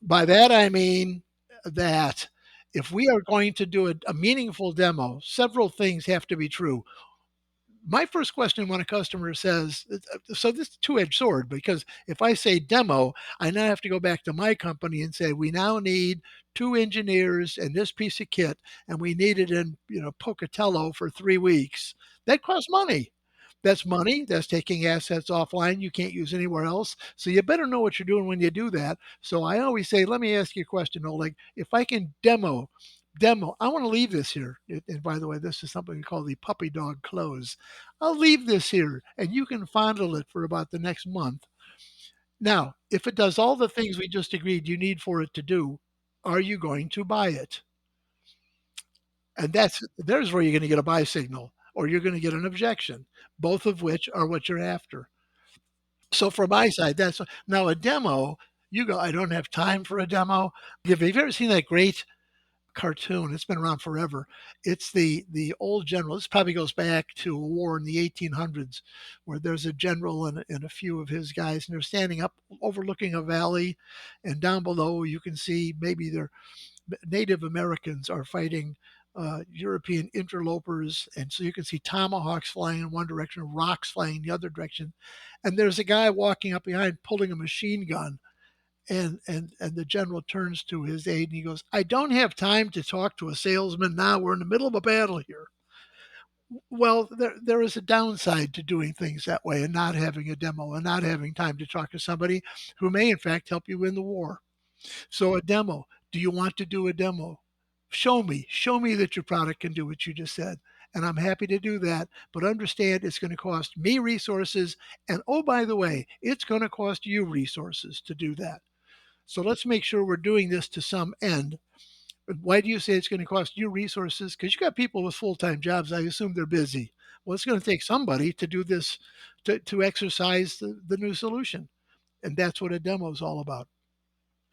By that, I mean that if we are going to do a meaningful demo, several things have to be true. My first question when a customer says, so this is a two-edged sword, because if I say demo, I now have to go back to my company and say, we now need two engineers and this piece of kit, and we need it in, Pocatello for 3 weeks. That costs money. That's money. That's taking assets offline you can't use anywhere else. So you better know what you're doing when you do that. So I always say, let me ask you a question, Oleg. If I can demo, I want to leave this here. And by the way, this is something we call the puppy dog close. I'll leave this here and you can fondle it for about the next month. Now, if it does all the things we just agreed you need for it to do, are you going to buy it? And there's where you're going to get a buy signal or you're going to get an objection, both of which are what you're after. So from my side, that's now a demo. You go, I don't have time for a demo. Have you ever seen that great cartoon? It's been around forever. It's the old general. This probably goes back to a war in the 1800s, where there's a general and a few of his guys, and they're standing up overlooking a valley, and down below you can see maybe their Native Americans are fighting European interlopers, and so you can see tomahawks flying in one direction, rocks flying in the other direction, and there's a guy walking up behind pulling a machine gun, and the general turns to his aide and he goes, I don't have time to talk to a salesman now. We're in the middle of a battle here. Well, there is a downside to doing things that way and not having a demo and not having time to talk to somebody who may, in fact, help you win the war. So, a demo. Do you want to do a demo? Show me that your product can do what you just said. And I'm happy to do that. But understand it's going to cost me resources. And oh, by the way, it's going to cost you resources to do that. So let's make sure we're doing this to some end. Why do you say it's going to cost you resources? Because you got people with full time jobs. I assume they're busy. Well, it's going to take somebody to do this, to exercise the new solution. And that's what a demo is all about.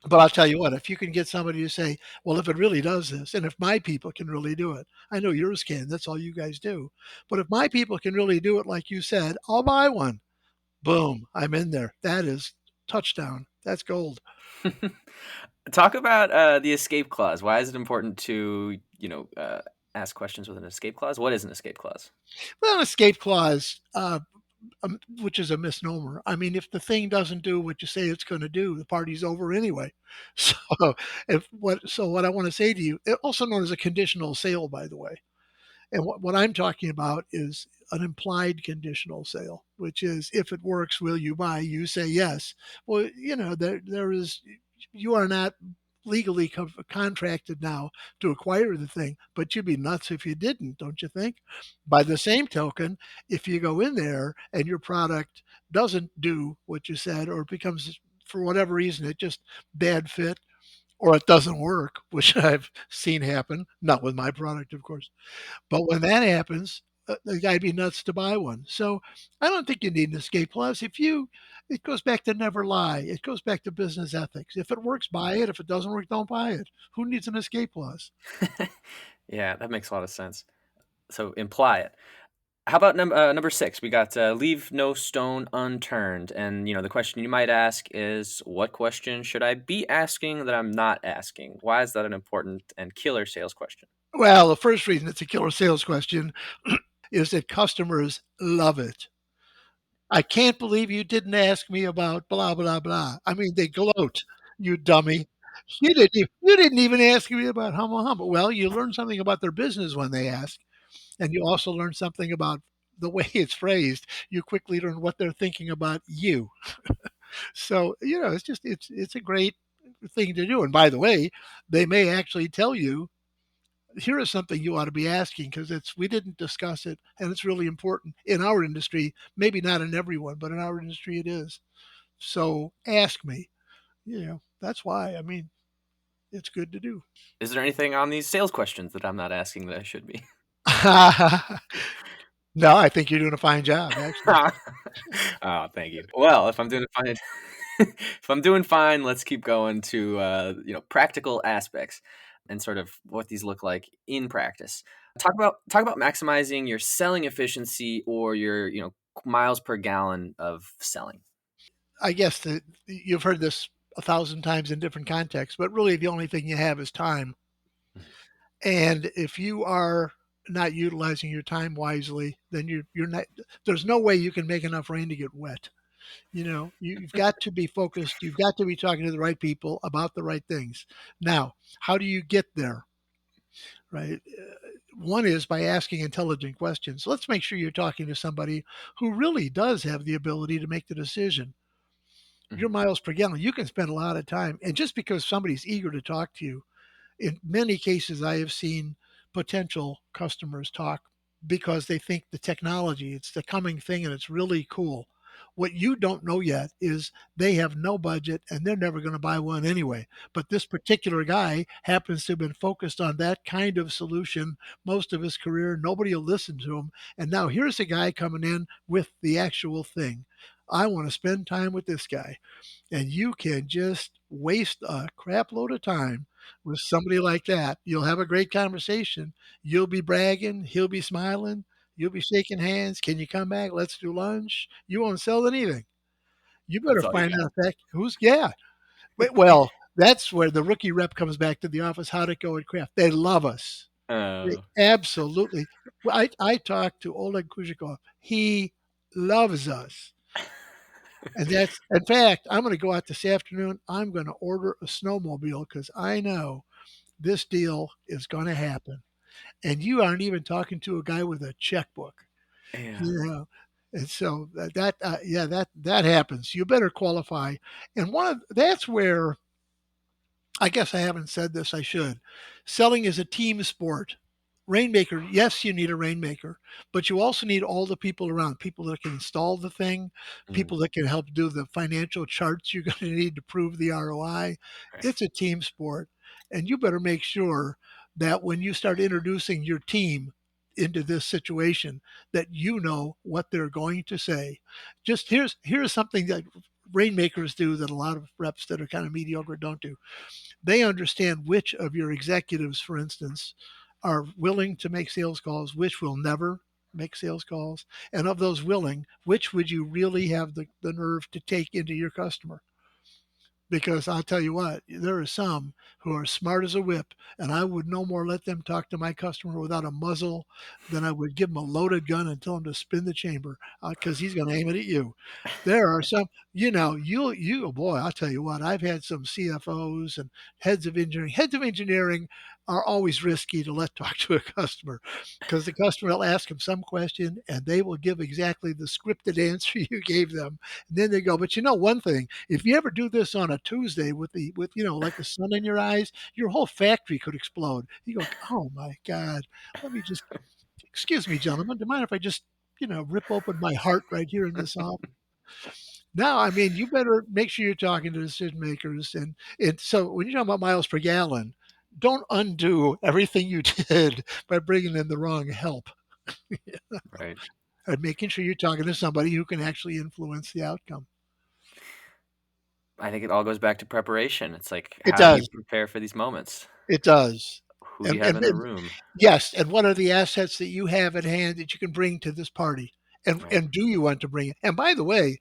But I'll tell you what, if you can get somebody to say, well, if it really does this, and if my people can really do it, I know yours can, that's all you guys do. But if my people can really do it, like you said, I'll buy one. Boom, I'm in there. That is touchdown. That's gold. Talk about the escape clause. Why is it important to ask questions with an escape clause? What is an escape clause? Well, an escape clause. which is a misnomer. I mean, if the thing doesn't do what you say it's going to do, the party's over anyway. So, what I want to say to you, also known as a conditional sale, by the way, and what I'm talking about is an implied conditional sale, which is if it works, will you buy? You say yes. Well, there is, you are not legally contracted now to acquire the thing, but you'd be nuts if you didn't, don't you think? By the same token, if you go in there and your product doesn't do what you said, or it becomes, for whatever reason, it just bad fit, or it doesn't work, which I've seen happen, not with my product, of course, but when that happens, the guy'd be nuts to buy one. So I don't think you need an escape clause. It goes back to never lie. It goes back to business ethics. If it works, buy it. If it doesn't work, don't buy it. Who needs an escape clause? Yeah, that makes a lot of sense. So imply it. How about number six? We got leave no stone unturned. And, the question you might ask is, what question should I be asking that I'm not asking? Why is that an important and killer sales question? Well, the first reason it's a killer sales question is that customers love it. I can't believe you didn't ask me about blah blah blah. I mean, they gloat. You dummy. You didn't even ask me about humble humble. Well, you learn something about their business when they ask. And you also learn something about the way it's phrased. You quickly learn what they're thinking about you. So, it's a great thing to do. And by the way, they may actually tell you, here is something you ought to be asking, because it's we didn't discuss it and it's really important in our industry. Maybe not in everyone, but in our industry it is. So ask me. That's why. I mean, it's good to do. Is there anything on these sales questions that I'm not asking that I should be? No, I think you're doing a fine job, actually. Oh, thank you. Well, if I'm doing fine, if I'm doing fine, let's keep going to practical aspects and sort of what these look like in practice. Talk about maximizing your selling efficiency or your miles per gallon of selling. I guess that you've heard this a thousand times in different contexts, but really the only thing you have is time. Mhm. And if you are not utilizing your time wisely, then you're not. There's no way you can make enough rain to get wet. You've got to be focused. You've got to be talking to the right people about the right things. Now, how do you get there? Right. One is by asking intelligent questions. Let's make sure you're talking to somebody who really does have the ability to make the decision. Your Mhm. miles per gallon, you can spend a lot of time. And just because somebody's eager to talk to you, in many cases, I have seen potential customers talk because they think the technology, it's the coming thing and it's really cool. What you don't know yet is they have no budget and they're never going to buy one anyway. But this particular guy happens to have been focused on that kind of solution most of his career. Nobody will listen to him. And now here's a guy coming in with the actual thing. I want to spend time with this guy, and you can just waste a crap load of time with somebody like that. You'll have a great conversation. You'll be bragging. He'll be smiling. You'll be shaking hands. Can you come back? Let's do lunch. You won't sell anything. You better That's all you find got. out that who's, yeah. Well, that's where the rookie rep comes back to the office. How'd it go at Kraft? They love us. They Oh, absolutely. Well, I talked to Oleg Kuzhikov. He loves us. And that's, in fact, I'm going to go out this afternoon. I'm going to order a snowmobile because I know this deal is going to happen. And you aren't even talking to a guy with a checkbook, yeah. you know. And so yeah, that happens. You better qualify. And that's where, I guess I haven't said this, I should. Selling is a team sport. Rainmaker, yes, you need a rainmaker, but you also need all the people around, people that can install the thing, Mm, people that can help do the financial charts you're going to need to prove the ROI. right. It's a team sport. And you better make sure that when you start introducing your team into this situation, that you know what they're going to say. Just here's something that rainmakers do that a lot of reps that are kind of mediocre don't do. They understand which of your executives, for instance, are willing to make sales calls, which will never make sales calls, and of those willing, which would you really have the nerve to take into your customer? because I'll tell you what, there are some who are smart as a whip, and I would no more let them talk to my customer without a muzzle than I would give them a loaded gun and tell him to spin the chamber because he's going to aim it at you. There are some, you, boy, I'll tell you what, I've had some CFOs and heads of engineering. Heads of engineering are always risky to let talk to a customer because the customer will ask them some question and they will give exactly the scripted answer you gave them. And then they go, but you know one thing, if you ever do this on a Tuesday with like the sun in your eyes, your whole factory could explode. You go, oh my God, let me just excuse me, gentlemen. Do you mind if I just rip open my heart right here in this office? Now, I mean, you better make sure you're talking to decision makers. And so when you're talking about miles per gallon, don't undo everything you did by bringing in the wrong help Right. and making sure you're talking to somebody who can actually influence the outcome. I think it all goes back to preparation. It's like, It how do you does. prepare for these moments? It does. Who do you And, have and, in the and room? yes, and what are the assets that you have at hand that you can bring to this party? And Right. and do you want to bring it? And by the way,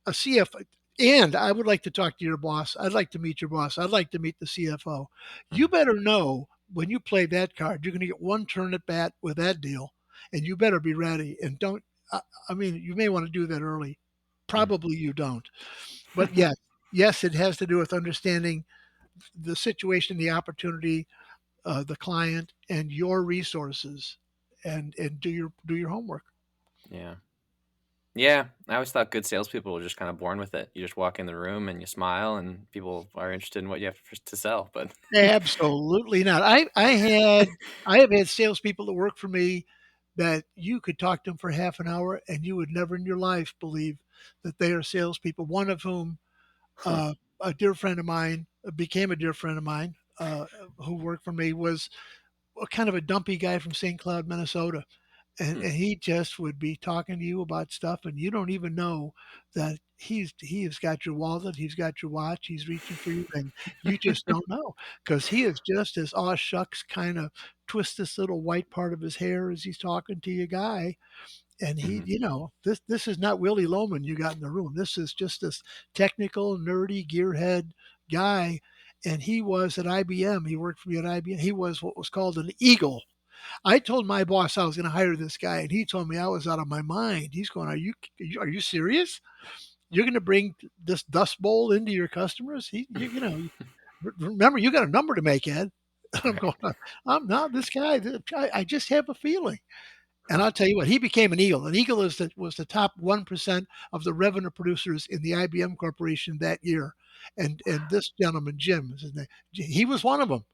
a CFO, and I would like to talk to your boss. I'd like to meet your boss. I'd like to meet the CFO. You Mhm. better know when you play that card, you're going to get one turn at bat with that deal, and you better be ready. And don't. I, I mean, you may want to do that early. Mm. Probably you don't. But yes, yes, it has to do with understanding the situation, the opportunity, the client, and your resources, and do your homework. Yeah. Yeah. I always thought good salespeople were just kind of born with it. You just walk in the room and you smile, and people are interested in what you have to sell. But Absolutely not. I have had salespeople that work for me that you could talk to them for half an hour and you would never in your life believe that they are salespeople. One of whom, huh. a dear friend of mine, became a dear friend of mine, who worked for me, was a kind of a dumpy guy from St. Cloud, Minnesota. And Hmm. he just would be talking to you about stuff, and you don't even know that he has got your wallet, he's got your watch, he's reaching for you, and you just don't know because he is just as aw shucks kind of twist this little white part of his hair as he's talking to you guy. And he, Hmm. this is not Willie Loman you got in the room. This is just this technical, nerdy, gearhead guy. And he was at IBM. He worked for me at IBM. He was what was called an eagle. I told my boss I was going to hire this guy, and he told me I was out of my mind. He's going, "Are you serious? You're going to bring this dust bowl into your customers? Remember, you got a number to make, Ed." I'm Right. going, "I'm not this guy. I just have a feeling." And Huh. I'll tell you what, he became an eagle. An eagle was the top 1% of the revenue producers in the IBM corporation that year. And this gentleman, Jim, is his name. He was one of them.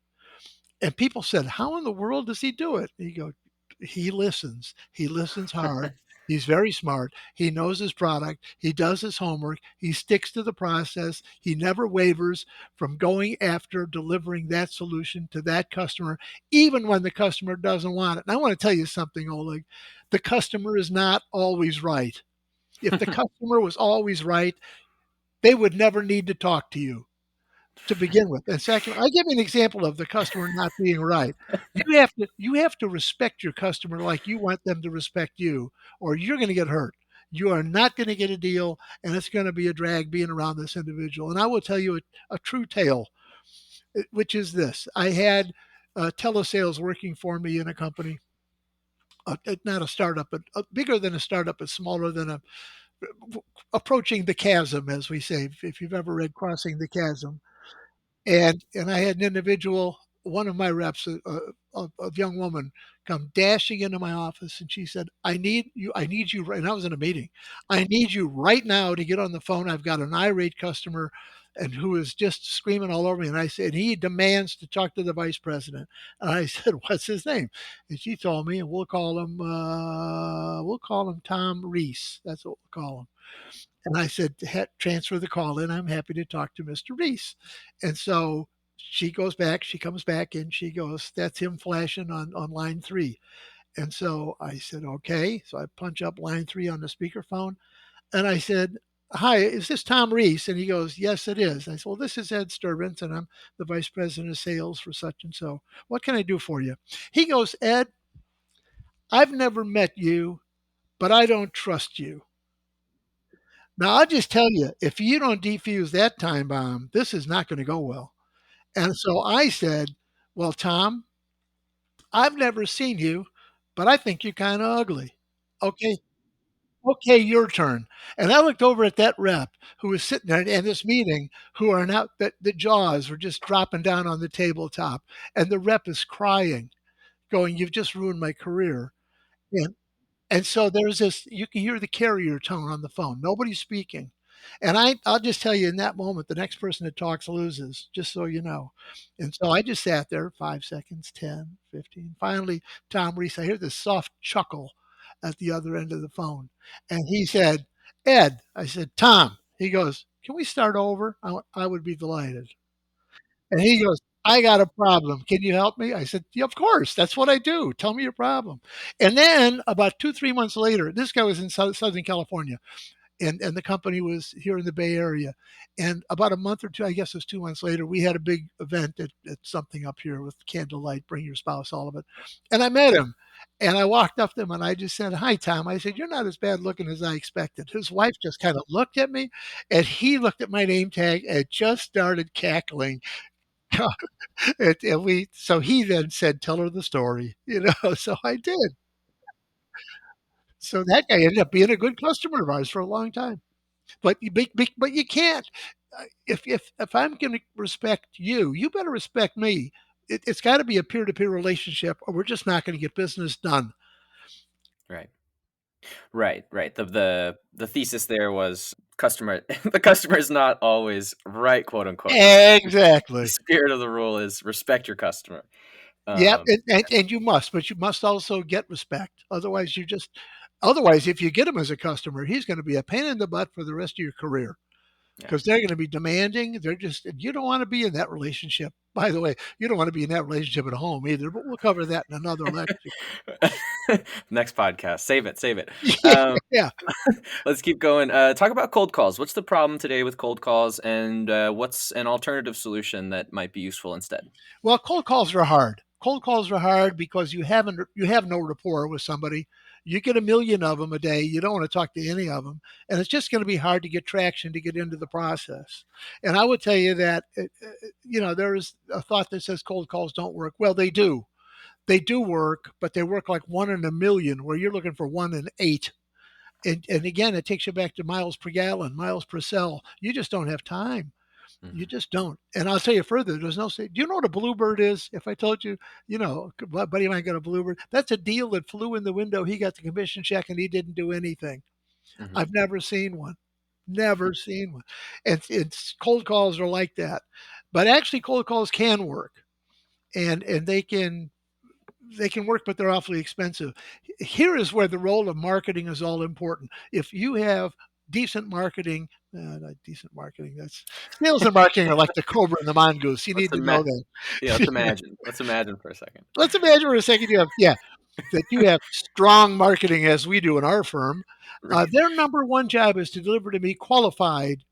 And people said, "How in the world does he do it?" And you go, "He listens. He listens hard. He's very smart. He knows his product. He does his homework. He sticks to the process. He never wavers from going after delivering that solution to that customer, even when the customer doesn't want it." And I want to tell you something, Oleg. The customer is not always right. If the customer was always right, they would never need to talk to you to begin with. And second, I give you an example of the customer not being right. You have to respect your customer like you want them to respect you, or you're going to get hurt. You are not going to get a deal, and it's going to be a drag being around this individual. And I will tell you a true tale, which is this: I had telesales working for me in a company, not a startup, but bigger than a startup, but smaller than a approaching the chasm, as we say. If you've ever read Crossing the Chasm, and I had an individual, one of my reps, a young woman, come dashing into my office, and she said, I need you right." And I was in a meeting. "I need you right now to get on the phone. I've got an irate customer, and who is just screaming all over me." And I said, "He demands to talk to the vice president." And I said, "What's his name?" And she told me, and we'll call him Tom Reese. That's what we'll call him. And I said, "Transfer the call in. I'm happy to talk to Mr. Reese." And so she comes back and she goes, "That's him flashing on line three." And so I said, "Okay." So I punch up line three on the speakerphone and I said, "Hi, is this Tom Reese?" And he goes, "Yes, it is." I said, "Well, this is Ed Sterbenc and I'm the vice president of sales for such and so. What can I do for you?" He goes, "Ed, I've never met you, but I don't trust you. Now, I'll just tell you, if you don't defuse that time bomb, this is not going to go well. And so I said, well, Tom, I've never seen you, but I think you're kind of ugly. Okay. Okay, your turn. And I looked over at that rep who was sitting there in this meeting, who are now the jaws were just dropping down on the tabletop. And the rep is crying, going, "You've just ruined my career." And and so there's this, you can hear the carrier tone on the phone. Nobody's speaking. And I'll just tell you, in that moment, the next person that talks loses, just so you know. And so I just sat there 5 seconds, 10, 15. Finally, Tom Reese, I hear this soft chuckle at the other end of the phone. And he said, Ed, I said, Tom. He goes, can we start over? I would be delighted. And he goes, I got a problem. Can you help me? I said, yeah, of course. That's what I do. Tell me your problem. And then about 2, 3 months later, this guy was in Southern California, and the company was here in the Bay Area. And about a month or two, I guess it was 2 months later, we had a big event at something up here with candlelight, bring your spouse, all of it. And I met him. And I walked up to him and I just said, hi, Tom. I said, you're not as bad looking as I expected. His wife just kind of looked at me and he looked at my name tag and just started cackling. So he then said, "Tell her the story," So I did. So that guy ended up being a good customer of ours for a long time. But you can't. If I'm going to respect you, you better respect me. It's got to be a peer to peer relationship, or we're just not going to get business done. Right. Right, right. The thesis there was customer the customer is not always right, quote unquote. The Exactly. spirit of the rule is respect your customer. Yep, Um, and you must, but you must also get respect. Otherwise, if you get him as a customer, he's going to be a pain in the butt for the rest of your career. yeah. Because they're going to be demanding. You don't want to be in that relationship. By the way, you don't want to be in that relationship at home either, but we'll cover that in another lecture. Next podcast. Save it, save it. Yeah. Um, Yeah. let's keep going. Talk about cold calls. What's the problem today with cold calls, and what's an alternative solution that might be useful instead? Well, cold calls are hard. Cold calls are hard because you have no rapport with somebody. You get a million of them a day. You don't want to talk to any of them, and it's just going to be hard to get traction to get into the process. And I would tell you that there is a thought that says cold calls don't work. Well, they do. They do work, but they work like one in a million, where you're looking for one in eight. And again, it takes you back to miles per gallon, miles per cell. You just don't have time. You Mhm, just don't. And I'll tell you further, there's no say. Do you know what a bluebird is? If I told you, a buddy of mine got a bluebird. That's a deal that flew in the window. He got the commission check and he didn't do anything. mhm, I've never seen one. Never seen one. And it's cold calls are like that. But actually cold calls can work. And they can work, but they're awfully expensive. Here is where the role of marketing is all important. If you have decent marketing, not decent marketing, that's sales and marketing are like the cobra and the mongoose. You Let's need to know ima yeah, let's that. imagine. Let's imagine for a second. Let's imagine for a second that you have strong marketing as we do in our firm. Their number one job is to deliver to me qualified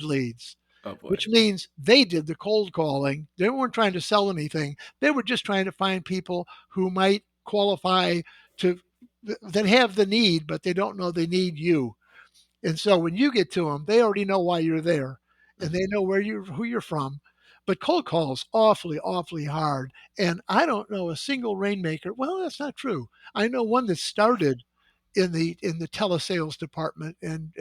leads, Oh boy. which means they did the cold calling. They weren't trying to sell anything. They were just trying to find people who might qualify to that have the need, but they don't know they need you. And so when you get to them, they already know why you're there, and Mhm, they know who you're from. But cold calls awfully, awfully hard. And I don't know a single rainmaker. Well, that's not true. I know one that started in the telesales department and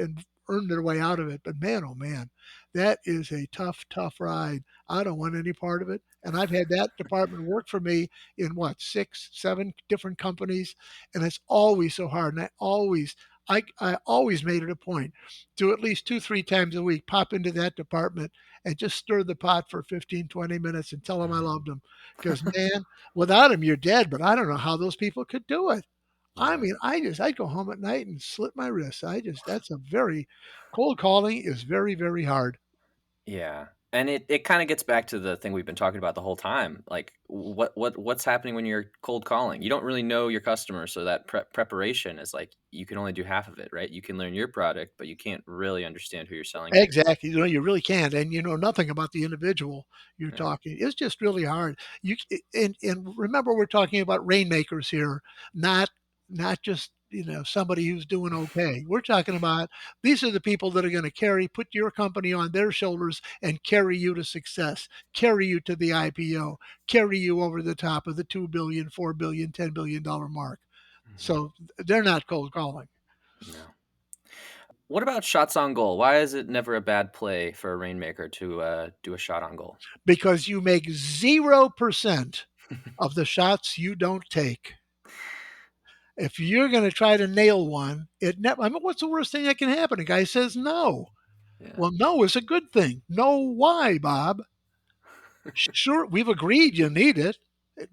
earned their way out of it. But man, oh man, that is a tough, tough ride. I don't want any part of it. And I've had that department work for me in what, 6, 7 different companies, and it's always so hard. And I always made it a point to at least 2, 3 times a week pop into that department and just stir the pot for 15, 20 minutes and tell them I mhm. loved them. Because man, without them you're dead. But I don't know how those people could do it. I Yeah. mean, I'd go home at night and slit my wrists. That's a very cold calling is very, very hard. Yeah. And it kinda gets back to the thing we've been talking about the whole time. Like, what's happening when you're cold calling? You don't really know your customer, so that preparation is like you can only do half of it, right? You can learn your product, but you can't really understand who you're selling to. Exactly. You really can't. And you know nothing about the individual you're Yeah. talking. It's just really hard. And remember we're talking about rainmakers here, not just somebody who's doing okay. We're talking about these are the people that are going to put your company on their shoulders and carry you to success, carry you to the IPO, carry you over the top of the 2 billion, 4 billion, $10 billion mark. Mhm. So they're not cold calling. No. What about shots on goal? Why is it never a bad play for a Rainmaker to do a shot on goal? Because you make 0% of the shots you don't take. If you're going to try to nail one, I mean, what's the worst thing that can happen? A guy says no. Yeah. Well, no is a good thing. No, why, Bob? Sure, we've agreed you need it.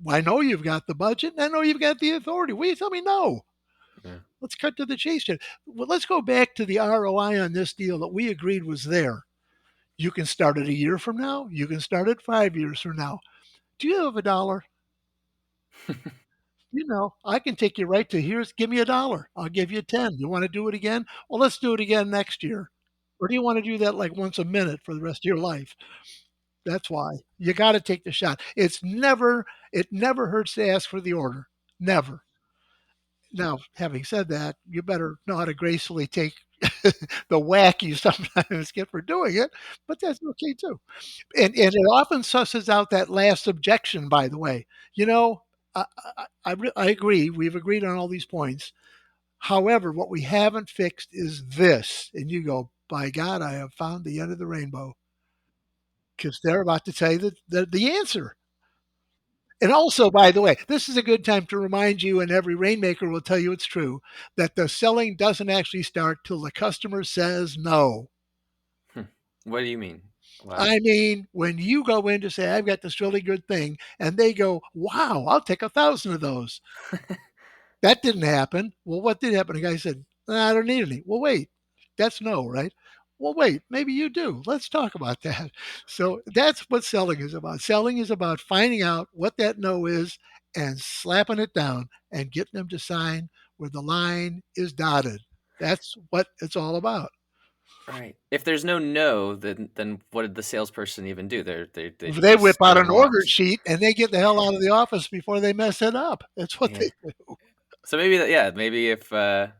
I know you've got the budget, and I know you've got the authority. Will you tell me no? Yeah. Let's cut to the chase here. Well, let's go back to the ROI on this deal that we agreed was there. You can start it a year from now. You can start it 5 years from now. Do you have a dollar? I can take you right to here's give me a dollar. I'll give you 10. You want to do it again? Well, let's do it again next year. Or do you want to do that like once a minute for the rest of your life? That's why you got to take the shot. It never hurts to ask for the order. Never. Now, having said that, you better know how to gracefully take the whack you sometimes get for doing it, but that's okay too. And it often susses out that last objection, by the way. You know, I agree. We've agreed on all these points. However, what we haven't fixed is this. And you go, by God, I have found the end of the rainbow because they're about to tell you the answer. And also, by the way, this is a good time to remind you, and every rainmaker will tell you it's true, that the selling doesn't actually start till the customer says no. Hmm. What do you mean? Why? I mean, when you go in to say, I've got this really good thing, and they go, wow, I'll take 1,000 of those. That didn't happen. Well, what did happen? The guy said, "Nah, I don't need any." Well, wait, that's no, right? Well, wait, maybe you do. Let's talk about that. So that's what selling is about. Selling is about finding out what that no is and slapping it down and getting them to sign where the line is dotted. That's what it's all about. Right. If there's no no, then what did the salesperson even do? They They whip just out sign an them order off. sheet and they get the hell out of the office before they mess it up. That's what Yeah. they do. So maybe that, yeah, maybe if the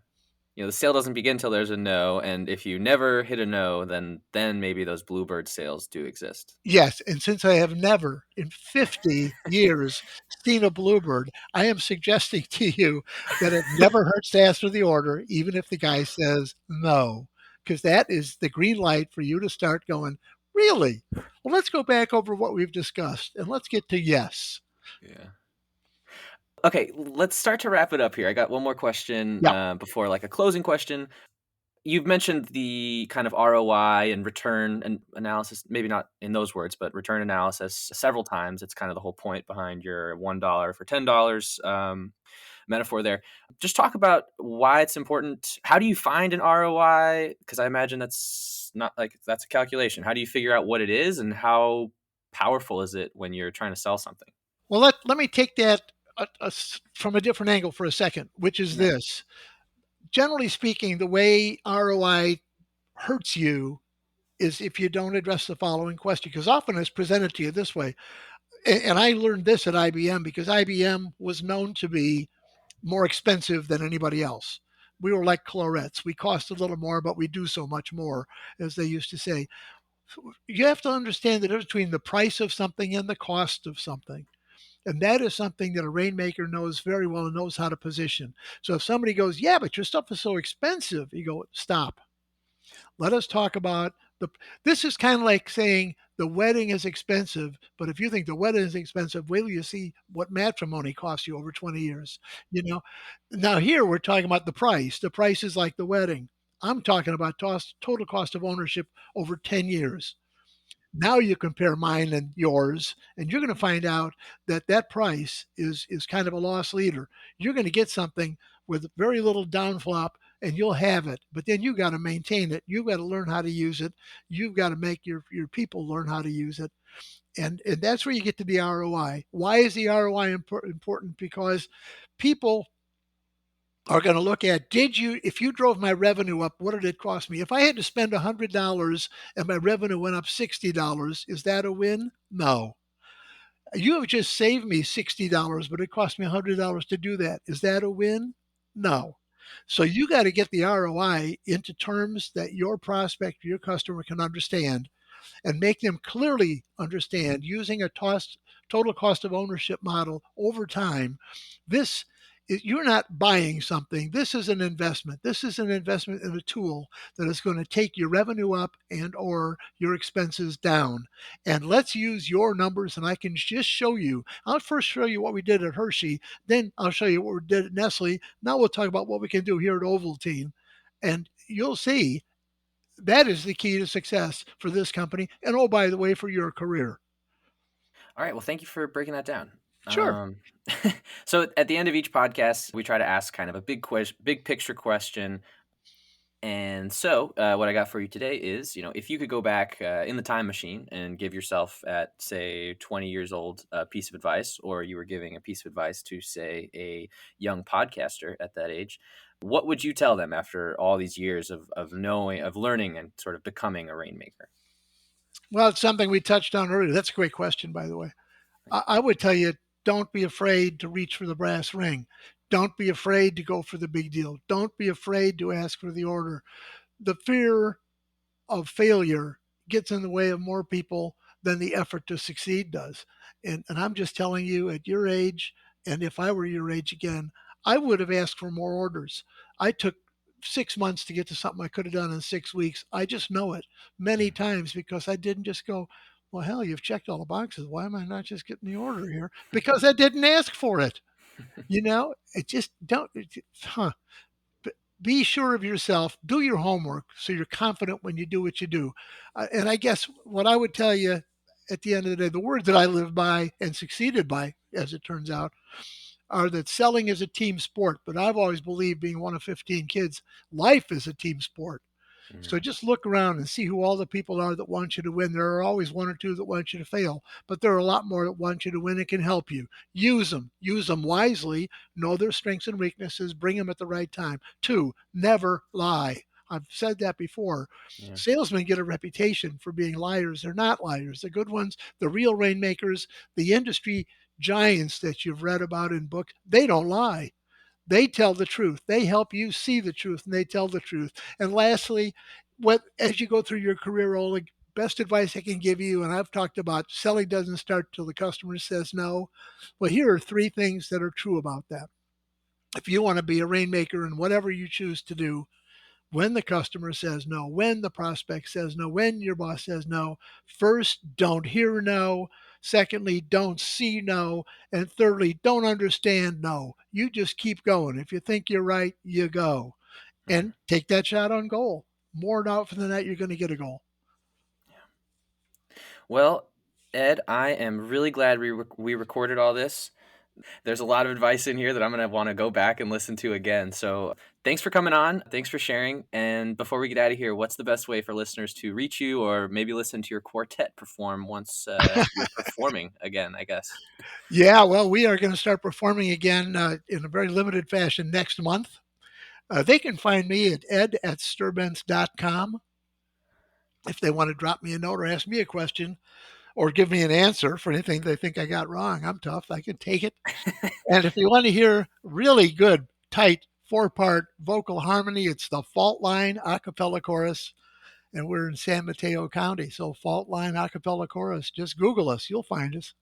sale doesn't begin till there's a no, and if you never hit a no, then maybe those bluebird sales do exist. Yes, and since I have never in 50 years seen a bluebird, I am suggesting to you that it never hurts to ask for the order, even if the guy says no, because that is the green light for you to start going, really? Well, let's go back over what we've discussed and let's get to yes. Yeah. Okay, let's start to wrap it up here. I got one more question Yeah. before like a closing question. You've mentioned the kind of ROI and return and analysis, maybe not in those words, but return analysis several times. It's kind of the whole point behind your $1 for $10 metaphor there. Just talk about why it's important. How do you find an ROI? Because I imagine that's not like that's a calculation. How do you figure out what it is and how powerful is it when you're trying to sell something? Well, let me take that from a different angle for a second, which is Yeah. this. Generally speaking, the way ROI hurts you is if you don't address the following question, because often it's presented to you this way. And I learned this at IBM because IBM was known to be more expensive than anybody else. We were like Clorettes. We cost a little more, but we do so much more, as they used to say. You have to understand the difference between the price of something and the cost of something. And that is something that a rainmaker knows very well and knows how to position. So if somebody goes, yeah, but your stuff is so expensive, you go, stop. Let us talk about the. This is kind of like saying the wedding is expensive, but if you think the wedding is expensive, wait till you see what matrimony costs you over 20 years. You know, now here we're talking about the price. The price is like the wedding. I'm talking about total cost of ownership over 10 years. Now you compare mine and yours, and you're going to find out that that price is kind of a loss leader. You're going to get something with very little downflop, and you'll have it. But then you got to maintain it. You've got to learn how to use it. You've got to make your people learn how to use it, and that's where you get to the ROI. Why is the ROI important? Because people are going to look at if you drove my revenue up, what did it cost me? If I had to spend $100 and my revenue went up $60, is that a win? No. You have just saved me $60, but it cost me $100 to do that. Is that a win? No. So you got to get the ROI into terms that your prospect, your customer can understand, and make them clearly understand using a total cost of ownership model over time. This you're not buying something. This is an investment. This is an investment in a tool that is going to take your revenue up and or your expenses down. And let's use your numbers, and I can just show you. I'll first show you what we did at Hershey, then I'll show you what we did at Nestle. Now we'll talk about what we can do here at Ovaltine. And you'll see that is the key to success for this company. And oh, by the way, for your career. All right. Well, thank you for breaking that down. Sure. Um, so at the end of each podcast, we try to ask kind of a big picture question. And so, what I got for you today is, if you could go back in the time machine and give yourself at, say, 20 years old a piece of advice, or you were giving a piece of advice to, say, a young podcaster at that age, what would you tell them after all these years of knowing, of learning, and sort of becoming a rainmaker? Well, it's something we touched on earlier. That's a great question, by the way. I would tell you, don't be afraid to reach for the brass ring. Don't be afraid to go for the big deal. Don't be afraid to ask for the order. The fear of failure gets in the way of more people than the effort to succeed does. And I'm just telling you, at your age, and if I were your age again, I would have asked for more orders. I took 6 months to get to something I could have done in 6 weeks. I just know it many times because I didn't just go, well, hell, you've checked all the boxes. Why am I not just getting the order here? Because I didn't ask for it. It just don't, huh be sure of yourself, do your homework so you're confident when you do what you do. And I guess what I would tell you at the end of the day, the words that I live by and succeeded by, as it turns out, are that selling is a team sport. But I've always believed, being one of 15 kids, life is a team sport. So Mhm. just look around and see who all the people are that want you to win. There are always one or two that want you to fail, but there are a lot more that want you to win and can help you. Use them wisely, know their strengths and weaknesses, bring them at the right time. Two, never lie. I've said that before. Yeah. Salesmen get a reputation for being liars. They're not liars. The good ones, the real rainmakers, the industry giants that you've read about in books, they don't lie. They tell the truth. They help you see the truth and they tell the truth. And lastly, what as you go through your career, Oleg, best advice I can give you, and I've talked about selling doesn't start till the customer says no. Well, here are three things that are true about that. If you want to be a rainmaker in whatever you choose to do, when the customer says no, when the prospect says no, when your boss says no, first, don't hear no. Secondly, don't see no. And thirdly, don't understand no. You just keep going. If you think you're right, you go. Mhm. And take that shot on goal. More often than that, you're going to get a goal. Well, Ed, I am really glad we recorded all this. There's a lot of advice in here that I'm going to want to go back and listen to again. So thanks for coming on. Thanks for sharing. And before we get out of here, what's the best way for listeners to reach you or maybe listen to your quartet perform once you're performing again, I guess? Yeah, well, we are going to start performing again in a very limited fashion next month. They can find me at ed@sterbenc.com if they want to drop me a note or ask me a question or give me an answer for anything they think I got wrong. I'm tough. I can take it. And if you want to hear really good, tight, four-part vocal harmony, it's the Fault Line a cappella chorus. And we're in San Mateo County. So Fault Line a cappella chorus. Just Google us. You'll find us.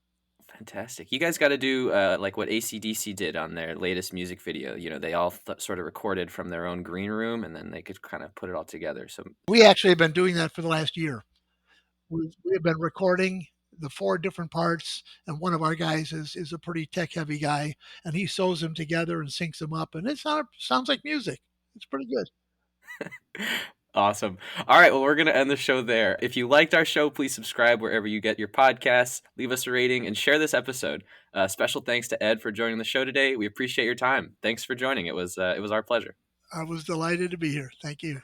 Fantastic. You guys got to do like what AC/DC did on their latest music video. They all sort of recorded from their own green room and then they could kind of put it all together. So, We actually have been doing that for the last year. We've been recording the four different parts, and one of our guys is a pretty tech heavy guy, and he sews them together and syncs them up, and sounds like music. It's pretty good. awesome. All right. Well, we're going to end the show there. If you liked our show, please subscribe wherever you get your podcasts, leave us a rating, and share this episode. Special thanks to Ed for joining the show today. We appreciate your time. Thanks for joining. It was our pleasure. I was delighted to be here. Thank you.